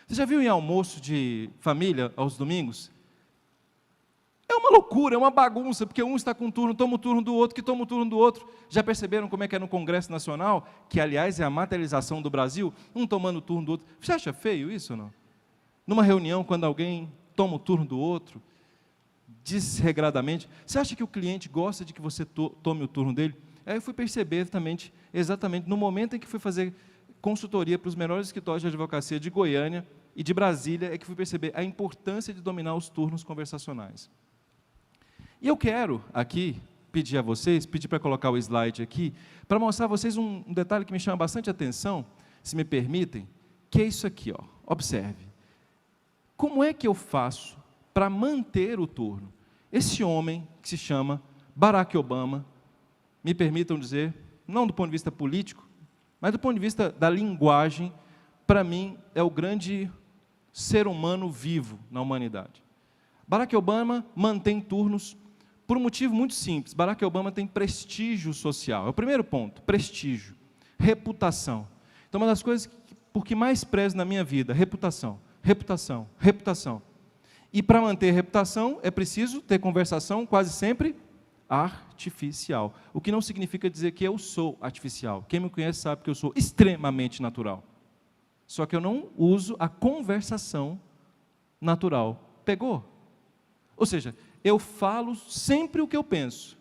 Você já viu em almoço de família, aos domingos? É uma loucura, é uma bagunça, porque um está com um turno, toma o turno do outro, que toma o turno do outro. Já perceberam como é que é no Congresso Nacional? Que, aliás, é a materialização do Brasil, um tomando o turno do outro. Você acha feio isso ou não? Numa reunião, quando alguém toma o turno do outro, desregradamente, você acha que o cliente gosta de que você tome o turno dele? Aí eu fui perceber também, exatamente no momento em que fui fazer consultoria para os melhores escritórios de advocacia de Goiânia e de Brasília, é que fui perceber a importância de dominar os turnos conversacionais. E eu quero aqui pedir a vocês, pedir para colocar o slide aqui, para mostrar a vocês um detalhe que me chama bastante atenção, se me permitem, que é isso aqui, ó. Observe. Como é que eu faço para manter o turno? Esse homem, que se chama Barack Obama, me permitam dizer, não do ponto de vista político, mas do ponto de vista da linguagem, para mim, é o grande ser humano vivo na humanidade. Barack Obama mantém turnos por um motivo muito simples. Barack Obama tem prestígio social. É o primeiro ponto, prestígio, reputação. Então, uma das coisas por que mais prezo na minha vida, reputação, reputação, reputação. E para manter reputação, é preciso ter conversação quase sempre artificial. O que não significa dizer que eu sou artificial. Quem me conhece sabe que eu sou extremamente natural. Só que eu não uso a conversação natural. Pegou? Ou seja, eu falo sempre o que eu penso.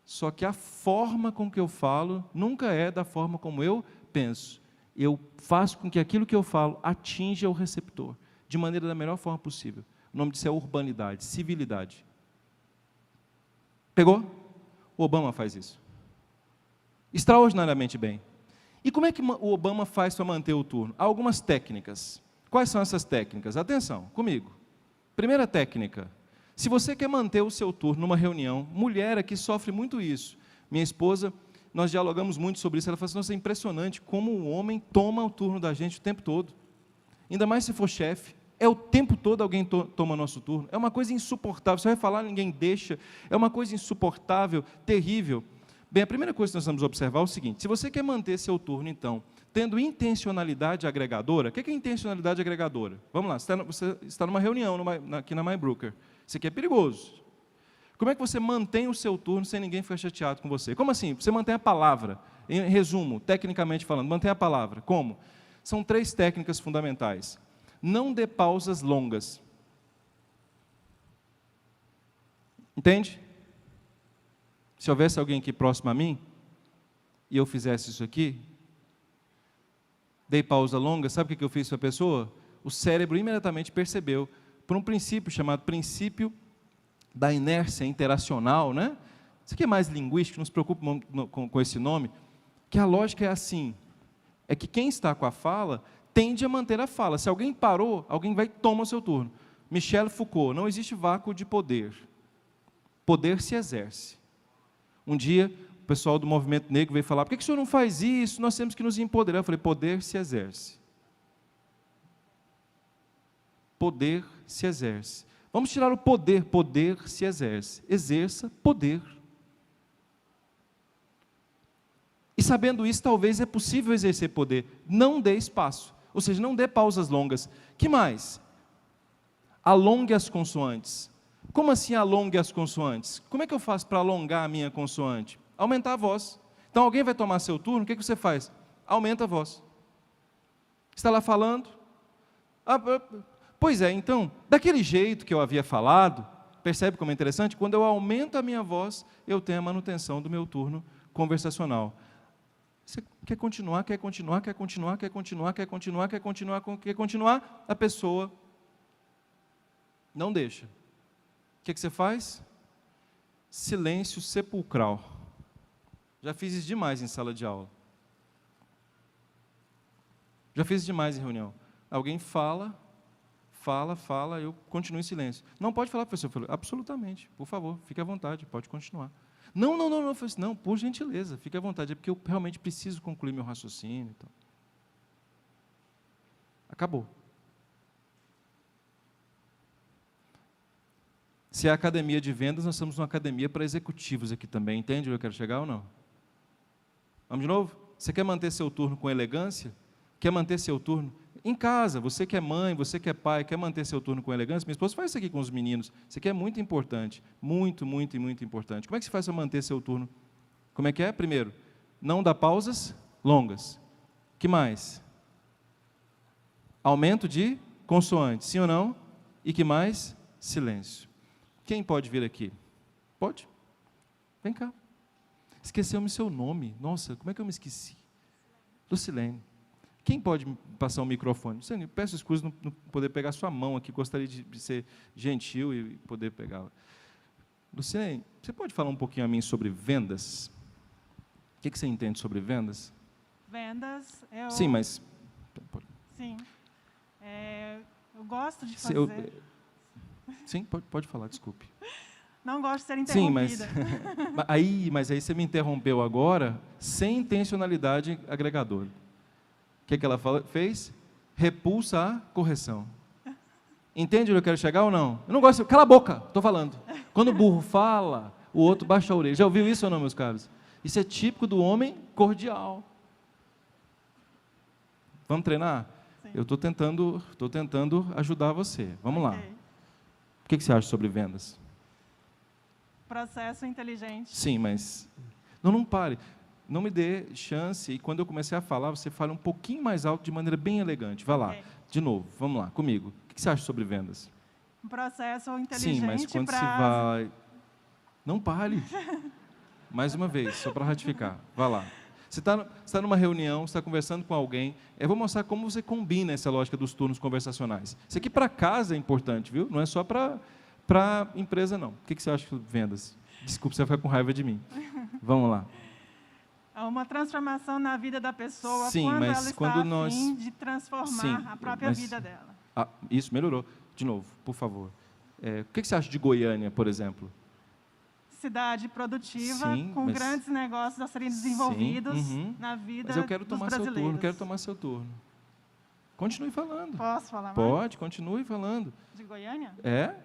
Só que a forma com que eu falo nunca é da forma como eu penso. Eu faço com que aquilo que eu falo atinja o receptor, de maneira da melhor forma possível. O nome disso é urbanidade, civilidade. Pegou? O Obama faz isso. Extraordinariamente bem. E como é que o Obama faz para manter o turno? Há algumas técnicas. Quais são essas técnicas? Atenção, comigo. Primeira técnica. Se você quer manter o seu turno numa reunião, mulher aqui sofre muito isso. Minha esposa, nós dialogamos muito sobre isso, ela fala assim, nossa, é impressionante como o homem toma o turno da gente o tempo todo. Ainda mais se for chefe. É o tempo todo alguém toma nosso turno. É uma coisa insuportável. Você vai falar, ninguém deixa. É uma coisa insuportável, terrível. Bem, a primeira coisa que nós vamos observar é o seguinte, se você quer manter seu turno, então, tendo intencionalidade agregadora, o que é intencionalidade agregadora? Vamos lá, você está numa reunião aqui na MyBrooker. Isso aqui é perigoso. Como é que você mantém o seu turno sem ninguém ficar chateado com você? Como assim? Você mantém a palavra. Em resumo, tecnicamente falando, mantém a palavra. Como? São 3 técnicas fundamentais. Não dê pausas longas. Entende? Se houvesse alguém aqui próximo a mim, e eu fizesse isso aqui, dei pausa longa, sabe o que eu fiz para a pessoa? O cérebro imediatamente percebeu, por um princípio chamado princípio da inércia interacional, né? Isso aqui é mais linguístico, não se preocupe com esse nome, que a lógica é assim, é que quem está com a fala tende a manter a fala. Se alguém parou, alguém vai e toma o seu turno. Michel Foucault, não existe vácuo de poder. Poder se exerce. Um dia, o pessoal do movimento negro veio falar, por que o senhor não faz isso? Nós temos que nos empoderar. Eu falei, poder se exerce. Poder se exerce. Vamos tirar o poder. Poder se exerce. Exerça poder. E sabendo isso, talvez é possível exercer poder. Não dê espaço. Ou seja, não dê pausas longas. Que mais? Alongue as consoantes. Como assim alongue as consoantes? Como é que eu faço para alongar a minha consoante? Aumentar a voz. Então, alguém vai tomar seu turno, o que você faz? Aumenta a voz. Está lá falando? Pois é, então, daquele jeito que eu havia falado, percebe como é interessante? Quando eu aumento a minha voz, eu tenho a manutenção do meu turno conversacional. Você quer continuar, quer continuar, quer continuar, quer continuar, quer continuar, quer continuar, quer continuar, a pessoa Não deixa. O que você faz? Silêncio sepulcral. Já fiz isso demais em sala de aula. Já fiz isso demais em reunião. Alguém fala, eu continuo em silêncio. Não pode falar, professor. Eu falei, absolutamente, por favor, fique à vontade, pode continuar. Não. Eu falei assim, não, por gentileza, fique à vontade, é porque eu realmente preciso concluir meu raciocínio. Então. Acabou. Se é academia de vendas, nós estamos numa academia para executivos aqui também. Entende onde eu quero chegar ou não? Vamos de novo? Você quer manter seu turno com elegância? Quer manter seu turno? Em casa, você que é mãe, você que é pai, quer manter seu turno com elegância? Minha esposa faz isso aqui com os meninos. Isso aqui é muito importante. Muito importante. Como é que se faz para manter seu turno? Como é que é? Primeiro, não dá pausas longas. Que mais? Aumento de consoantes, sim ou não? E que mais? Silêncio. Quem pode vir aqui? Pode? Vem cá. Esqueceu-me seu nome. Nossa, como é que eu me esqueci? Lucilene. Quem pode me passar o microfone? Lucilene, peço desculpas não poder pegar sua mão aqui, gostaria de ser gentil e poder pegá-la. Lucilene, você pode falar um pouquinho a mim sobre vendas? O que você entende sobre vendas? Vendas, Sim, mas... Sim. Eu gosto de fazer... Sim, pode falar, desculpe. Não gosto de ser interrompida. Sim, mas aí você me interrompeu agora, sem intencionalidade agregadora. O que ela fez? Repulsa a correção. Entende onde eu quero chegar ou não? Eu não gosto. Cala a boca, estou falando. Quando o burro fala, o outro baixa a orelha. Já ouviu isso ou não, meus caros? Isso é típico do homem cordial. Vamos treinar? Sim. Eu estou tentando ajudar você. Vamos lá. O que você acha sobre vendas? Processo inteligente. Sim, mas não pare. Não me dê chance, e quando eu comecei a falar, você fala um pouquinho mais alto, de maneira bem elegante. Vai lá, de novo, vamos lá, comigo. O que você acha sobre vendas? Um processo inteligente. Sim, mas quando se vai... Não pare. Mais uma vez, só para ratificar. Vai lá. Você está numa reunião, você está conversando com alguém, eu vou mostrar como você combina essa lógica dos turnos conversacionais. Isso aqui para casa é importante, viu? Não é só para empresa, não. O que você acha sobre vendas? Desculpa, você vai ficar com raiva de mim. Vamos lá. Há uma transformação na vida da pessoa, sim, quando mas ela está quando a fim de transformar a própria vida dela. Isso, melhorou. De novo, por favor. O que você acha de Goiânia, por exemplo? Cidade produtiva, sim, com grandes negócios a serem desenvolvidos na vida dos brasileiros. Mas eu quero tomar seu turno, quero tomar seu turno. Continue falando. Posso falar mais? Pode, continue falando. De Goiânia? É?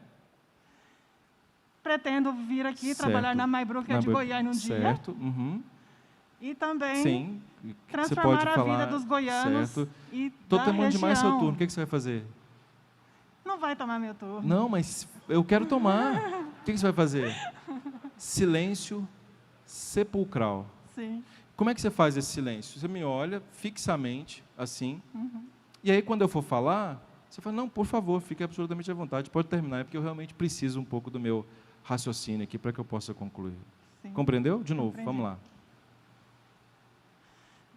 Pretendo vir aqui trabalhar na Maybrook de Goiânia um dia. Certo. E também transformar você pode a falar, vida dos goianos certo. e Estou da tomando região. demais seu turno, o que você vai fazer? Não vai tomar meu turno. Não, mas eu quero tomar. O que você vai fazer? Silêncio sepulcral. Sim. Como é que você faz esse silêncio? Você me olha fixamente, assim, e aí quando eu for falar, você fala, não, por favor, fique absolutamente à vontade, pode terminar, porque eu realmente preciso um pouco do meu raciocínio aqui para que eu possa concluir. Sim. Compreendeu? De novo, Compreendi. vamos lá.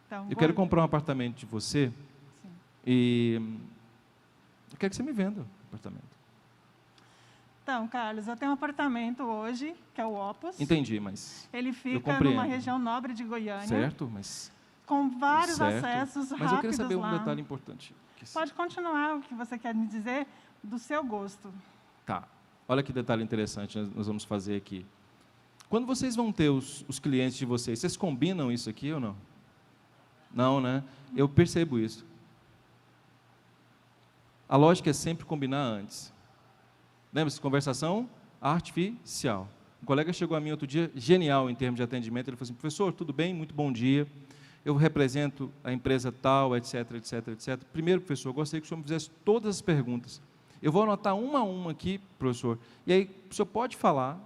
Então, Eu quero comprar um apartamento de você. Sim. E eu quero que você me venda o apartamento. Então, Carlos, eu tenho um apartamento hoje, que é o Opus. Entendi, mas... Ele eu fica compreendo. numa região nobre de Goiânia. Certo, mas... Com vários certo. acessos rápidos lá. Mas eu queria saber um detalhe importante. Pode continuar o que você quer me dizer do seu gosto. Tá. Olha que detalhe interessante nós vamos fazer aqui. Quando vocês vão ter os clientes de vocês combinam isso aqui ou não? Não, né? Eu percebo isso. A lógica é sempre combinar antes. Lembra-se? Conversação artificial. Um colega chegou a mim outro dia, genial em termos de atendimento, ele falou assim, professor, tudo bem? Muito bom dia. Eu represento a empresa tal, etc, etc, etc. Primeiro, professor, eu gostaria que o senhor me fizesse todas as perguntas. Eu vou anotar uma a uma aqui, professor, e aí o senhor pode falar,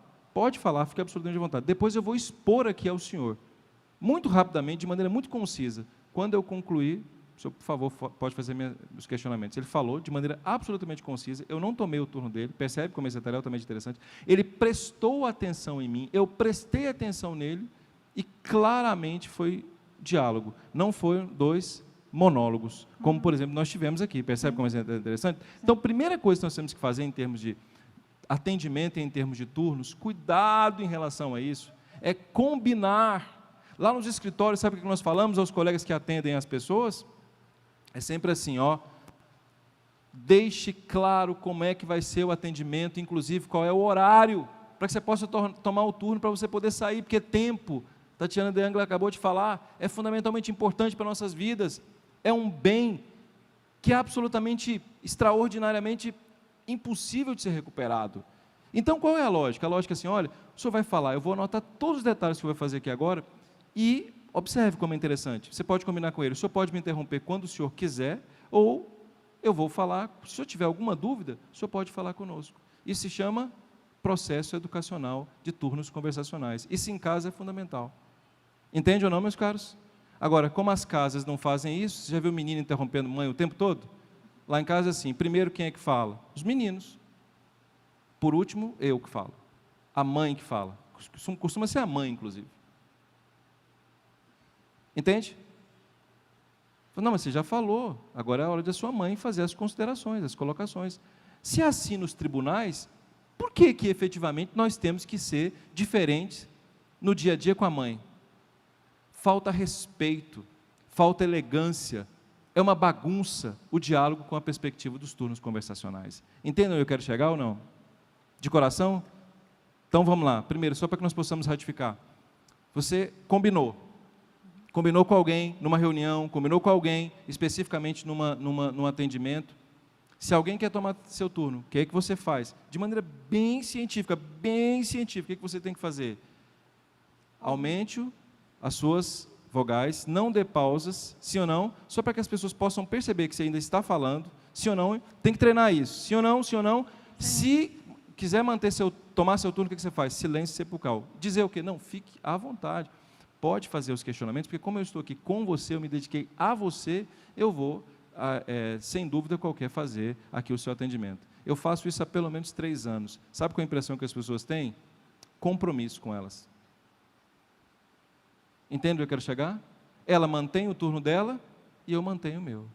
fique absolutamente à vontade. Depois eu vou expor aqui ao senhor, muito rapidamente, de maneira muito concisa. Quando eu concluir, o senhor, por favor, pode fazer os questionamentos. Ele falou de maneira absolutamente concisa, eu não tomei o turno dele, percebe como esse detalhe é altamente interessante? Ele prestou atenção em mim, eu prestei atenção nele, e claramente foi diálogo, não foram dois monólogos, como, por exemplo, nós tivemos aqui, percebe como isso é interessante? Então, a primeira coisa que nós temos que fazer em termos de atendimento em termos de turnos, cuidado em relação a isso, é combinar. Lá nos escritórios, sabe o que nós falamos aos colegas que atendem as pessoas? É sempre assim, ó, deixe claro como é que vai ser o atendimento, inclusive qual é o horário, para que você possa tomar o turno, para você poder sair, porque tempo, Tatiana de Angela acabou de falar, é fundamentalmente importante para nossas vidas, é um bem que é absolutamente, extraordinariamente impossível de ser recuperado. Então, qual é a lógica? A lógica é assim, olha, o senhor vai falar, eu vou anotar todos os detalhes que eu vou fazer aqui agora, e observe como é interessante, você pode combinar com ele, o senhor pode me interromper quando o senhor quiser, ou eu vou falar, se o senhor tiver alguma dúvida, o senhor pode falar conosco. Isso se chama processo educacional de turnos conversacionais. Isso em casa é fundamental. Entende ou não, meus caros? Agora, como as casas não fazem isso, você já viu o menino interrompendo mãe o tempo todo? Lá em casa, assim, primeiro quem é que fala? Os meninos. Por último, eu que falo. A mãe que fala. Costuma ser a mãe, inclusive. Entende? Não, mas você já falou, agora é a hora da sua mãe fazer as considerações, as colocações. Se é assim nos tribunais, por que efetivamente nós temos que ser diferentes no dia a dia com a mãe? Falta respeito, falta elegância, é uma bagunça o diálogo com a perspectiva dos turnos conversacionais. Entendem onde eu quero chegar ou não? De coração? Então vamos lá, primeiro, só para que nós possamos ratificar. Você combinou com alguém numa reunião, combinou com alguém especificamente num atendimento. Se alguém quer tomar seu turno, o que é que você faz? De maneira bem científica, o que é que você tem que fazer? Aumente as suas vogais, não dê pausas, sim ou não, só para que as pessoas possam perceber que você ainda está falando, sim ou não, tem que treinar isso, sim ou não, sim ou não. Se quiser tomar seu turno, o que você faz? Silêncio sepulcral. Dizer o quê? Não, fique à vontade. Pode fazer os questionamentos, porque como eu estou aqui com você, eu me dediquei a você, eu vou, sem dúvida qualquer, fazer aqui o seu atendimento. Eu faço isso há pelo menos 3 anos. Sabe qual é a impressão que as pessoas têm? Compromisso com elas. Entende onde eu quero chegar? Ela mantém o turno dela e eu mantenho o meu.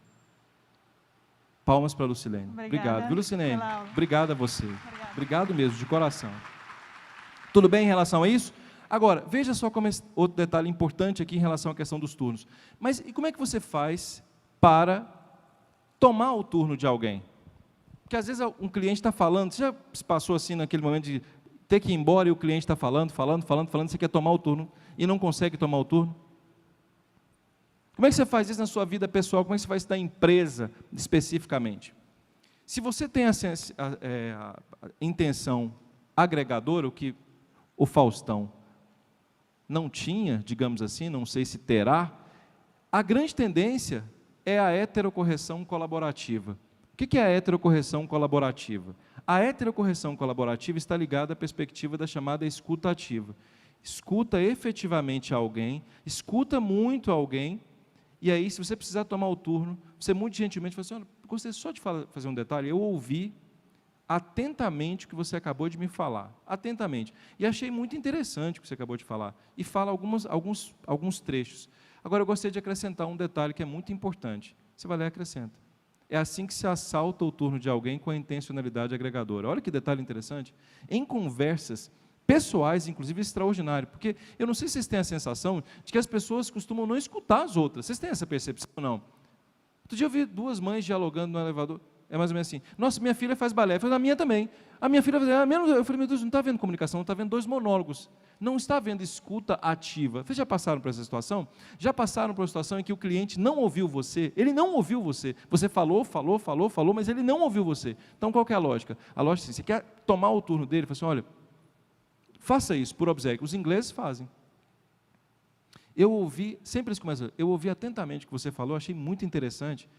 Palmas para a Lucilene. Obrigado, viu, Lucilene? Obrigado a você. Obrigado mesmo, de coração. Tudo bem em relação a isso? Agora, veja só como é outro detalhe importante aqui em relação à questão dos turnos. Mas e como é que você faz para tomar o turno de alguém? Porque às vezes um cliente está falando, você já se passou assim naquele momento de ter que ir embora e o cliente está falando, você quer tomar o turno e não consegue tomar o turno? Como é que você faz isso na sua vida pessoal? Como é que você faz isso na empresa especificamente? Se você tem a intenção agregadora, o que o Faustão não tinha, digamos assim, não sei se terá, a grande tendência é a heterocorreção colaborativa. O que é a heterocorreção colaborativa? A heterocorreção colaborativa está ligada à perspectiva da chamada escuta ativa. Escuta efetivamente alguém, escuta muito alguém, e aí, se você precisar tomar o turno, você muito gentilmente fala assim, olha, gostaria só de fazer um detalhe, eu ouvi atentamente o que você acabou de me falar, atentamente, e achei muito interessante o que você acabou de falar, e fala alguns trechos. Agora, eu gostaria de acrescentar um detalhe que é muito importante, você vai lá e acrescenta. É assim que se assalta o turno de alguém com a intencionalidade agregadora. Olha que detalhe interessante, em conversas pessoais, inclusive, extraordinário, porque eu não sei se vocês têm a sensação de que as pessoas costumam não escutar as outras, vocês têm essa percepção ou não? Outro dia eu vi 2 mães dialogando no elevador, é mais ou menos assim, nossa, minha filha faz balé, eu falei, a minha também, a minha filha faz balé, eu falei, meu Deus, não está vendo comunicação, não está vendo 2 monólogos, não está vendo escuta ativa. Vocês já passaram por essa situação? Já passaram por uma situação em que o cliente não ouviu você, ele não ouviu você, você falou, mas ele não ouviu você. Então, qual que é a lógica? A lógica é assim, você quer tomar o turno dele, fala assim, olha, faça isso por obséquio. Os ingleses fazem. Eu ouvi, sempre eles começam, eu ouvi atentamente o que você falou, achei muito interessante,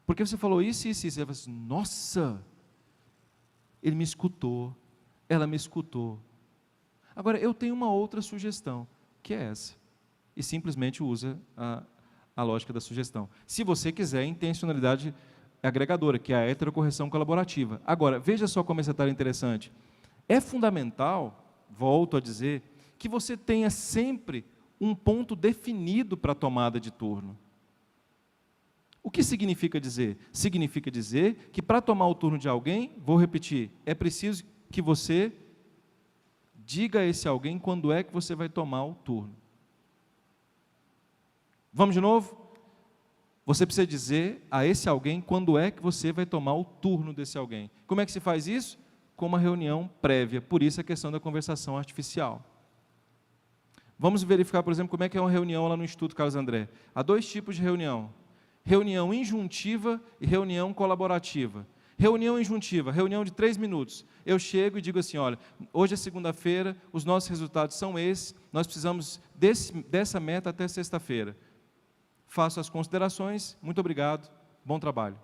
porque você falou isso. Você fala assim, nossa, ele me escutou, ela me escutou. Agora, eu tenho uma outra sugestão, que é essa, e simplesmente usa a lógica da sugestão. Se você quiser, intencionalidade agregadora, que é a heterocorreção colaborativa. Agora, veja só como esse detalhe é interessante. É fundamental, volto a dizer, que você tenha sempre um ponto definido para a tomada de turno. O que significa dizer? Significa dizer que para tomar o turno de alguém, vou repetir, é preciso que você diga a esse alguém quando é que você vai tomar o turno. Vamos de novo? Você precisa dizer a esse alguém quando é que você vai tomar o turno desse alguém. Como é que se faz isso? Com uma reunião prévia, por isso a questão da conversação artificial. Vamos verificar, por exemplo, como é que é uma reunião lá no Instituto Carlos André. Há 2 tipos de reunião. Reunião injuntiva e reunião colaborativa. Reunião injuntiva, reunião de 3 minutos. Eu chego e digo assim, olha, hoje é segunda-feira, os nossos resultados são esses, nós precisamos dessa meta até sexta-feira. Faço as considerações, muito obrigado, bom trabalho.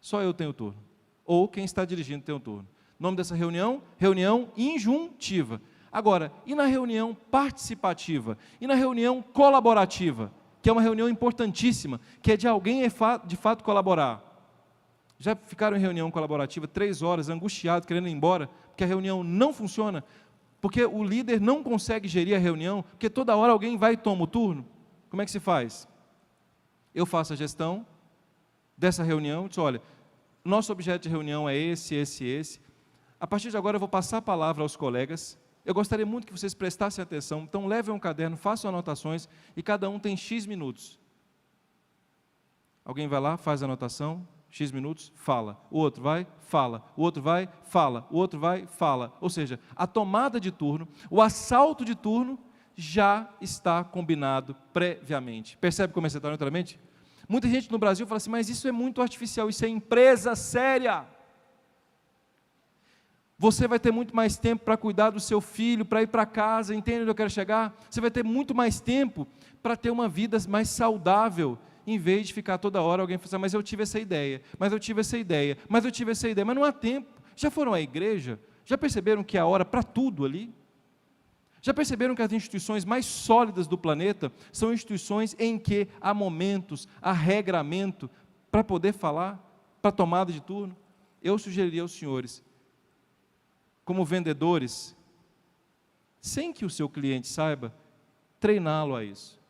Só eu tenho turno. Ou quem está dirigindo tem o turno. Nome dessa reunião? Reunião injuntiva. Agora, e na reunião participativa? E na reunião colaborativa? Que é uma reunião importantíssima, que é de alguém de fato colaborar. Já ficaram em reunião colaborativa 3 horas, angustiado, querendo ir embora, porque a reunião não funciona? Porque o líder não consegue gerir a reunião, porque toda hora alguém vai e toma o turno? Como é que se faz? Eu faço a gestão dessa reunião, digo, olha, nosso objeto de reunião é esse. A partir de agora eu vou passar a palavra aos colegas. Eu gostaria muito que vocês prestassem atenção, então levem um caderno, façam anotações, e cada um tem X minutos. Alguém vai lá, faz a anotação, X minutos, fala. O outro vai, fala. O outro vai, fala. O outro vai, fala. Ou seja, a tomada de turno, o assalto de turno, já está combinado previamente. Percebe como é naturalmente? Muita gente no Brasil fala assim, mas isso é muito artificial, isso é empresa séria. Você vai ter muito mais tempo para cuidar do seu filho, para ir para casa, entende onde eu quero chegar? Você vai ter muito mais tempo para ter uma vida mais saudável, em vez de ficar toda hora alguém falando, mas eu tive essa ideia, mas não há tempo. Já foram à igreja? Já perceberam que é a hora para tudo ali? Já perceberam que as instituições mais sólidas do planeta são instituições em que há momentos, há regramento para poder falar, para tomada de turno? Eu sugeriria aos senhores, como vendedores, sem que o seu cliente saiba, treiná-lo a isso.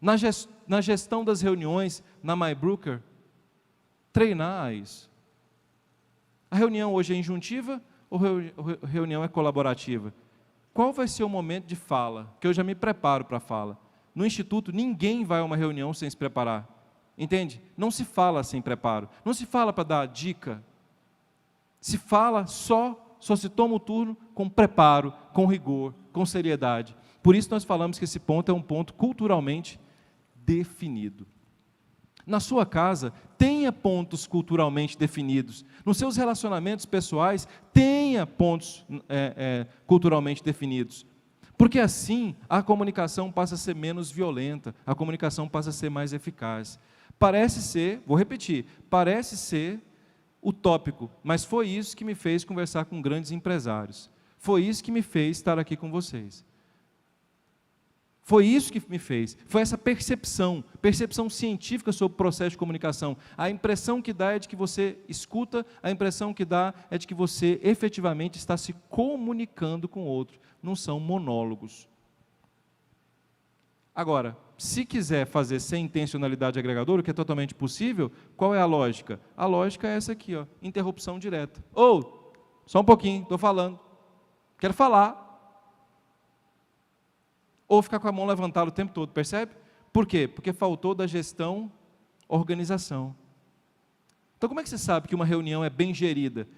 Na gestão das reuniões, na MyBrooker, treinar a isso. A reunião hoje é injuntiva ou a reunião é colaborativa? Qual vai ser o momento de fala? Que eu já me preparo para a fala. No Instituto, ninguém vai a uma reunião sem se preparar. Entende? Não se fala sem preparo. Não se fala para dar dica. Se fala só se toma o turno com preparo, com rigor, com seriedade. Por isso nós falamos que esse ponto é um ponto culturalmente definido. Na sua casa, tenha pontos culturalmente definidos. Nos seus relacionamentos pessoais, tenha pontos culturalmente definidos. Porque assim, a comunicação passa a ser menos violenta, a comunicação passa a ser mais eficaz. Parece ser, vou repetir, parece ser utópico, mas foi isso que me fez conversar com grandes empresários. Foi isso que me fez estar aqui com vocês. Foi isso que me fez. Foi essa percepção científica sobre o processo de comunicação. A impressão que dá é de que você escuta, a impressão que dá é de que você efetivamente está se comunicando com o outro. Não são monólogos. Agora, se quiser fazer sem intencionalidade agregadora, o que é totalmente possível, qual é a lógica? A lógica é essa aqui, ó, interrupção direta. Só um pouquinho, estou falando. Quero falar. Ou ficar com a mão levantada o tempo todo, percebe? Por quê? Porque faltou da gestão, organização. Então, como é que você sabe que uma reunião é bem gerida?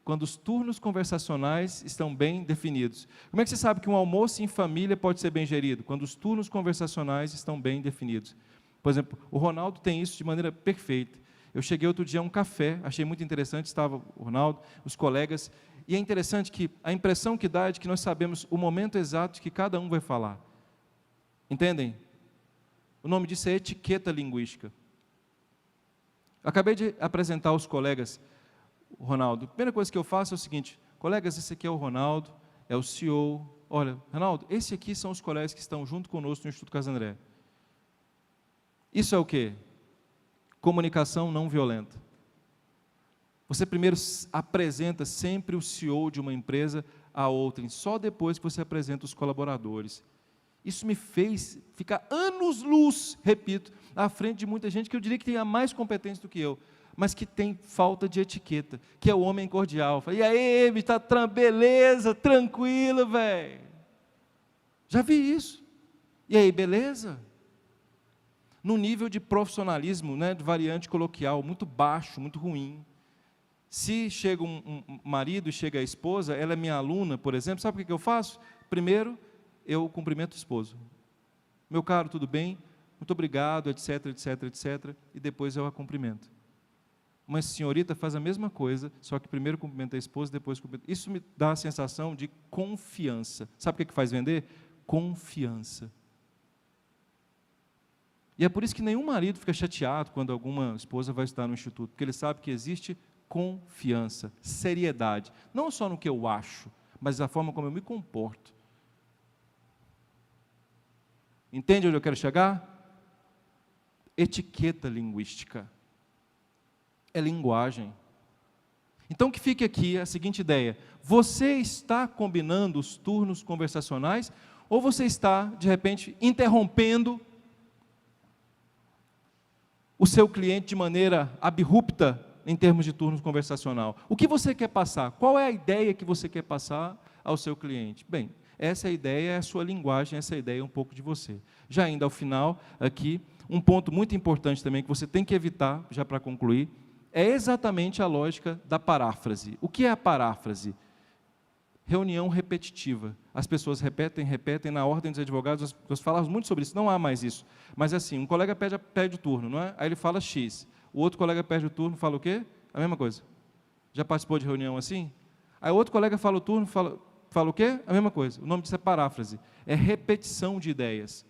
Quando os turnos conversacionais estão bem definidos. Como é que você sabe que um almoço em família pode ser bem gerido? Quando os turnos conversacionais estão bem definidos. Por exemplo, o Ronaldo tem isso de maneira perfeita. Eu cheguei outro dia a um café, achei muito interessante, estava o Ronaldo, os colegas, e é interessante que a impressão que dá é de que nós sabemos o momento exato que cada um vai falar. Entendem? O nome disso é etiqueta linguística. Acabei de apresentar aos colegas o Ronaldo. A primeira coisa que eu faço é o seguinte, colegas, esse aqui é o Ronaldo, é o CEO. Olha, Ronaldo, esse aqui são os colegas que estão junto conosco no Instituto Carlos André. Isso é o quê? Comunicação não violenta. Você primeiro apresenta sempre o CEO de uma empresa a outrem, só depois que você apresenta os colaboradores. Isso me fez ficar anos-luz, repito, à frente de muita gente que eu diria que tem mais competência do que eu. mas que tem falta de etiqueta, que é o homem cordial. Fala, e aí, bicho, tá beleza, tranquilo, velho. Já vi isso. E aí, beleza? No nível de profissionalismo, né, de variante coloquial, muito baixo, muito ruim. Se chega um marido e chega a esposa, ela é minha aluna, por exemplo, sabe o que eu faço? Primeiro, eu cumprimento o esposo. Meu caro, tudo bem? Muito obrigado, etc, etc, etc. E depois eu a cumprimento. Uma senhorita faz a mesma coisa, só que primeiro cumprimenta a esposa, depois cumprimenta. Isso me dá a sensação de confiança. Sabe o que faz vender? Confiança. E é por isso que nenhum marido fica chateado quando alguma esposa vai estar no instituto, porque ele sabe que existe confiança, seriedade, não só no que eu acho, mas na forma como eu me comporto. Entende onde eu quero chegar? Etiqueta linguística. É linguagem. Então que fique aqui a seguinte ideia: você está combinando os turnos conversacionais ou você está, de repente, interrompendo o seu cliente de maneira abrupta em termos de turnos conversacional? O que você quer passar? Qual é a ideia que você quer passar ao seu cliente? Bem, essa ideia é a sua linguagem, essa ideia é um pouco de você. Já indo ao final, aqui, um ponto muito importante também que você tem que evitar, já para concluir, é exatamente a lógica da paráfrase. O que é a paráfrase? Reunião repetitiva. As pessoas repetem, na ordem dos advogados, nós falamos muito sobre isso, não há mais isso. Mas assim, um colega pede o turno, não é? Aí ele fala X. O outro colega perde o turno, fala o quê? A mesma coisa. Já participou de reunião assim? Aí o outro colega fala o turno, fala o quê? A mesma coisa. O nome disso é paráfrase. É repetição de ideias.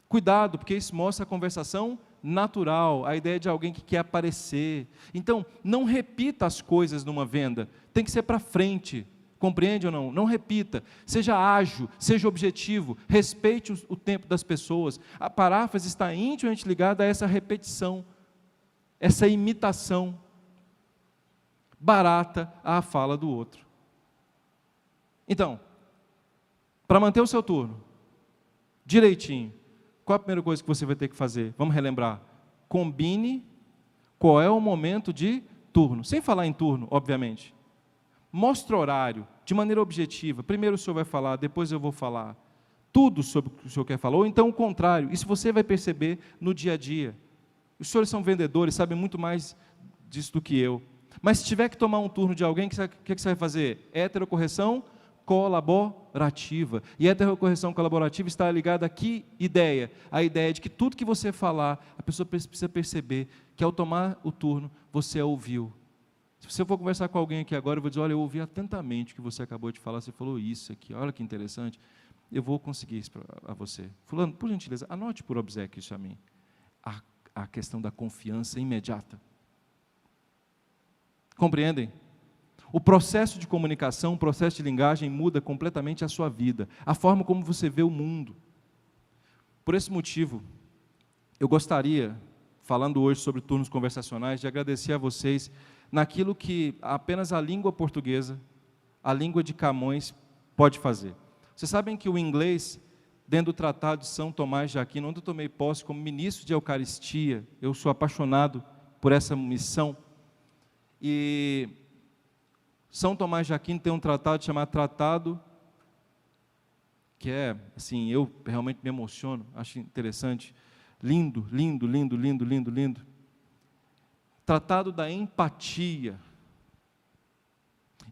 Cuidado, porque isso mostra a conversação natural, a ideia de alguém que quer aparecer. Então, não repita as coisas numa venda. Tem que ser para frente. Compreende ou não? Não repita. Seja ágil, seja objetivo. Respeite o tempo das pessoas. A paráfrase está intimamente ligada a essa repetição, essa imitação barata à fala do outro. Então, para manter o seu turno direitinho, qual a primeira coisa que você vai ter que fazer? Vamos relembrar. Combine qual é o momento de turno. Sem falar em turno, obviamente. Mostre o horário, de maneira objetiva. Primeiro o senhor vai falar, depois eu vou falar. Tudo sobre o que o senhor quer falar. Ou então o contrário. Isso você vai perceber no dia a dia. Os senhores são vendedores, sabem muito mais disso do que eu. Mas se tiver que tomar um turno de alguém, o que você vai fazer? Heterocorreção colaborativa. E a heterocorreção colaborativa está ligada a que ideia? A ideia de que tudo que você falar, a pessoa precisa perceber que ao tomar o turno, você a ouviu. Se eu for conversar com alguém aqui agora, eu vou dizer, olha, eu ouvi atentamente o que você acabou de falar, você falou isso aqui, olha que interessante, eu vou conseguir isso a você. Fulano, por gentileza, anote por obséquio isso a mim. A questão da confiança imediata. Compreendem? O processo de comunicação, o processo de linguagem muda completamente a sua vida, a forma como você vê o mundo. Por esse motivo, eu gostaria, falando hoje sobre turnos conversacionais, de agradecer a vocês naquilo que apenas a língua portuguesa, a língua de Camões, pode fazer. Vocês sabem que o inglês, dentro do Tratado de São Tomás de Aquino, onde eu tomei posse como ministro de Eucaristia, eu sou apaixonado por essa missão, e São Tomás de Aquino tem um tratado chamado Tratado, que é, assim, eu realmente me emociono, acho interessante, lindo, lindo, lindo, lindo, lindo, lindo. Tratado da empatia.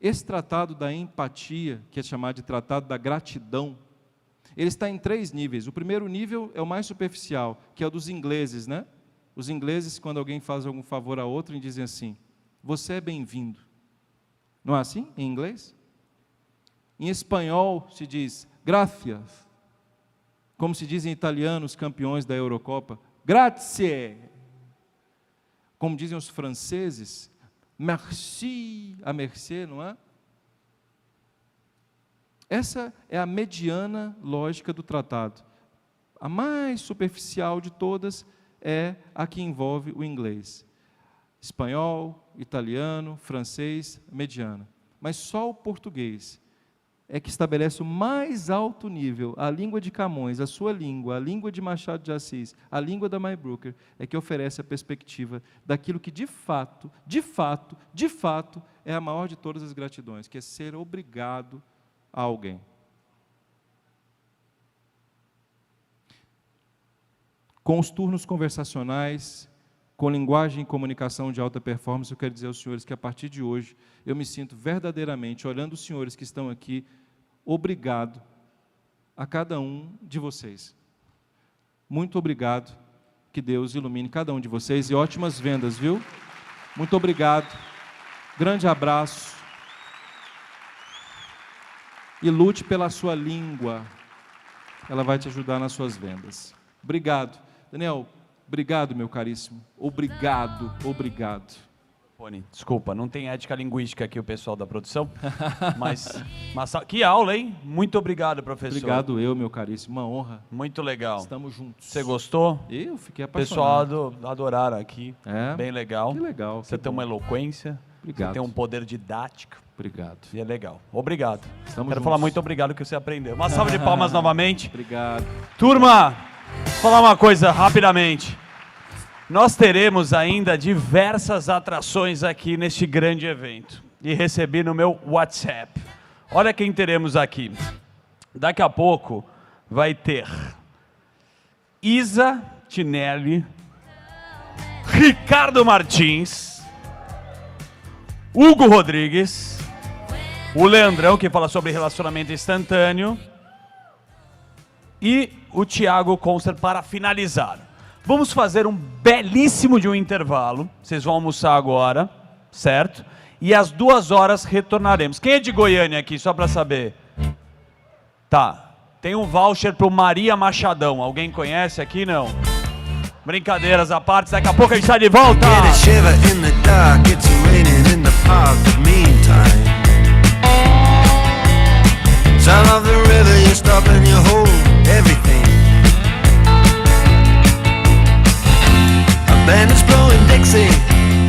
Esse tratado da empatia, que é chamado de tratado da gratidão, ele está em 3 níveis. O primeiro nível é o mais superficial, que é o dos ingleses, né? Os ingleses, quando alguém faz algum favor a outro, dizem assim, você é bem-vindo. Não é assim em inglês? Em espanhol se diz gracias, como se diz em italiano os campeões da Eurocopa, grazie. Como dizem os franceses, merci, à mercê, não é? Essa é a mediana lógica do tratado. A mais superficial de todas é a que envolve o inglês. Espanhol, italiano, francês, mediana. Mas só o português é que estabelece o mais alto nível. A língua de Camões, a sua língua, a língua de Machado de Assis, a língua da May Brooker, é que oferece a perspectiva daquilo que de fato é a maior de todas as gratidões, que é ser obrigado a alguém. Com os turnos conversacionais, com linguagem e comunicação de alta performance, eu quero dizer aos senhores que a partir de hoje eu me sinto verdadeiramente, olhando os senhores que estão aqui, obrigado a cada um de vocês. Muito obrigado, que Deus ilumine cada um de vocês e ótimas vendas, viu? Muito obrigado, grande abraço e lute pela sua língua, ela vai te ajudar nas suas vendas. Obrigado. Daniel, obrigado, meu caríssimo. Obrigado. Desculpa, não tem ética linguística aqui o pessoal da produção, mas que aula, hein? Muito obrigado, professor. Obrigado meu caríssimo, uma honra. Muito legal. Estamos juntos. Você gostou? Eu fiquei O pessoal apaixonado. adoraram aqui, bem legal. Que legal. Você tem uma eloquência, Obrigado. você tem um poder didático. Obrigado. E é legal. Obrigado. Estamos Quero juntos. falar muito obrigado que você aprendeu. Uma salva de palmas novamente. Obrigado. Turma, vou falar uma coisa rapidamente. Nós teremos ainda diversas atrações aqui neste grande evento. E recebi no meu WhatsApp. Olha quem teremos aqui. Daqui a pouco vai ter Isa Tinelli, Ricardo Martins, Hugo Rodrigues, o Leandrão, que fala sobre relacionamento instantâneo, e o Thiago Conster para finalizar. Vamos fazer um belíssimo de um intervalo. Vocês vão almoçar agora, certo? E às 2h retornaremos. Quem é de Goiânia aqui, só para saber? Tá. Tem um voucher para o Maria Machadão. Alguém conhece aqui? Não. Brincadeiras à parte, daqui a pouco a gente está de volta. Sound of the river, you stop and you hold everything. A band is blowing Dixie,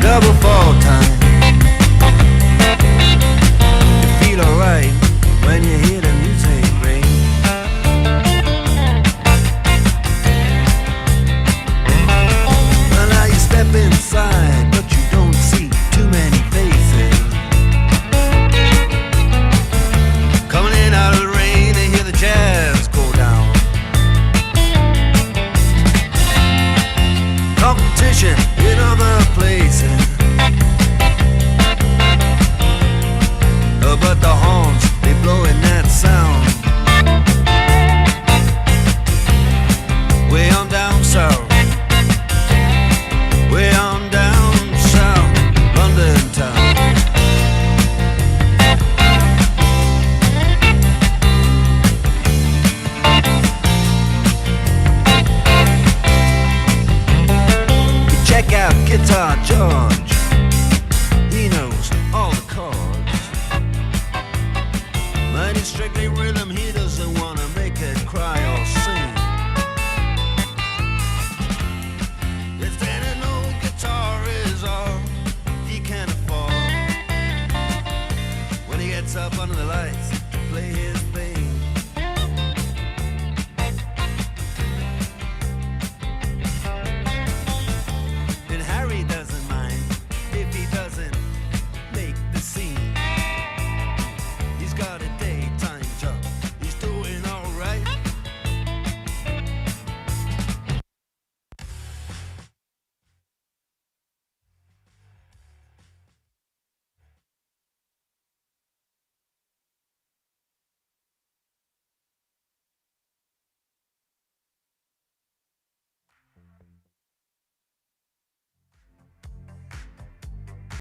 double fall.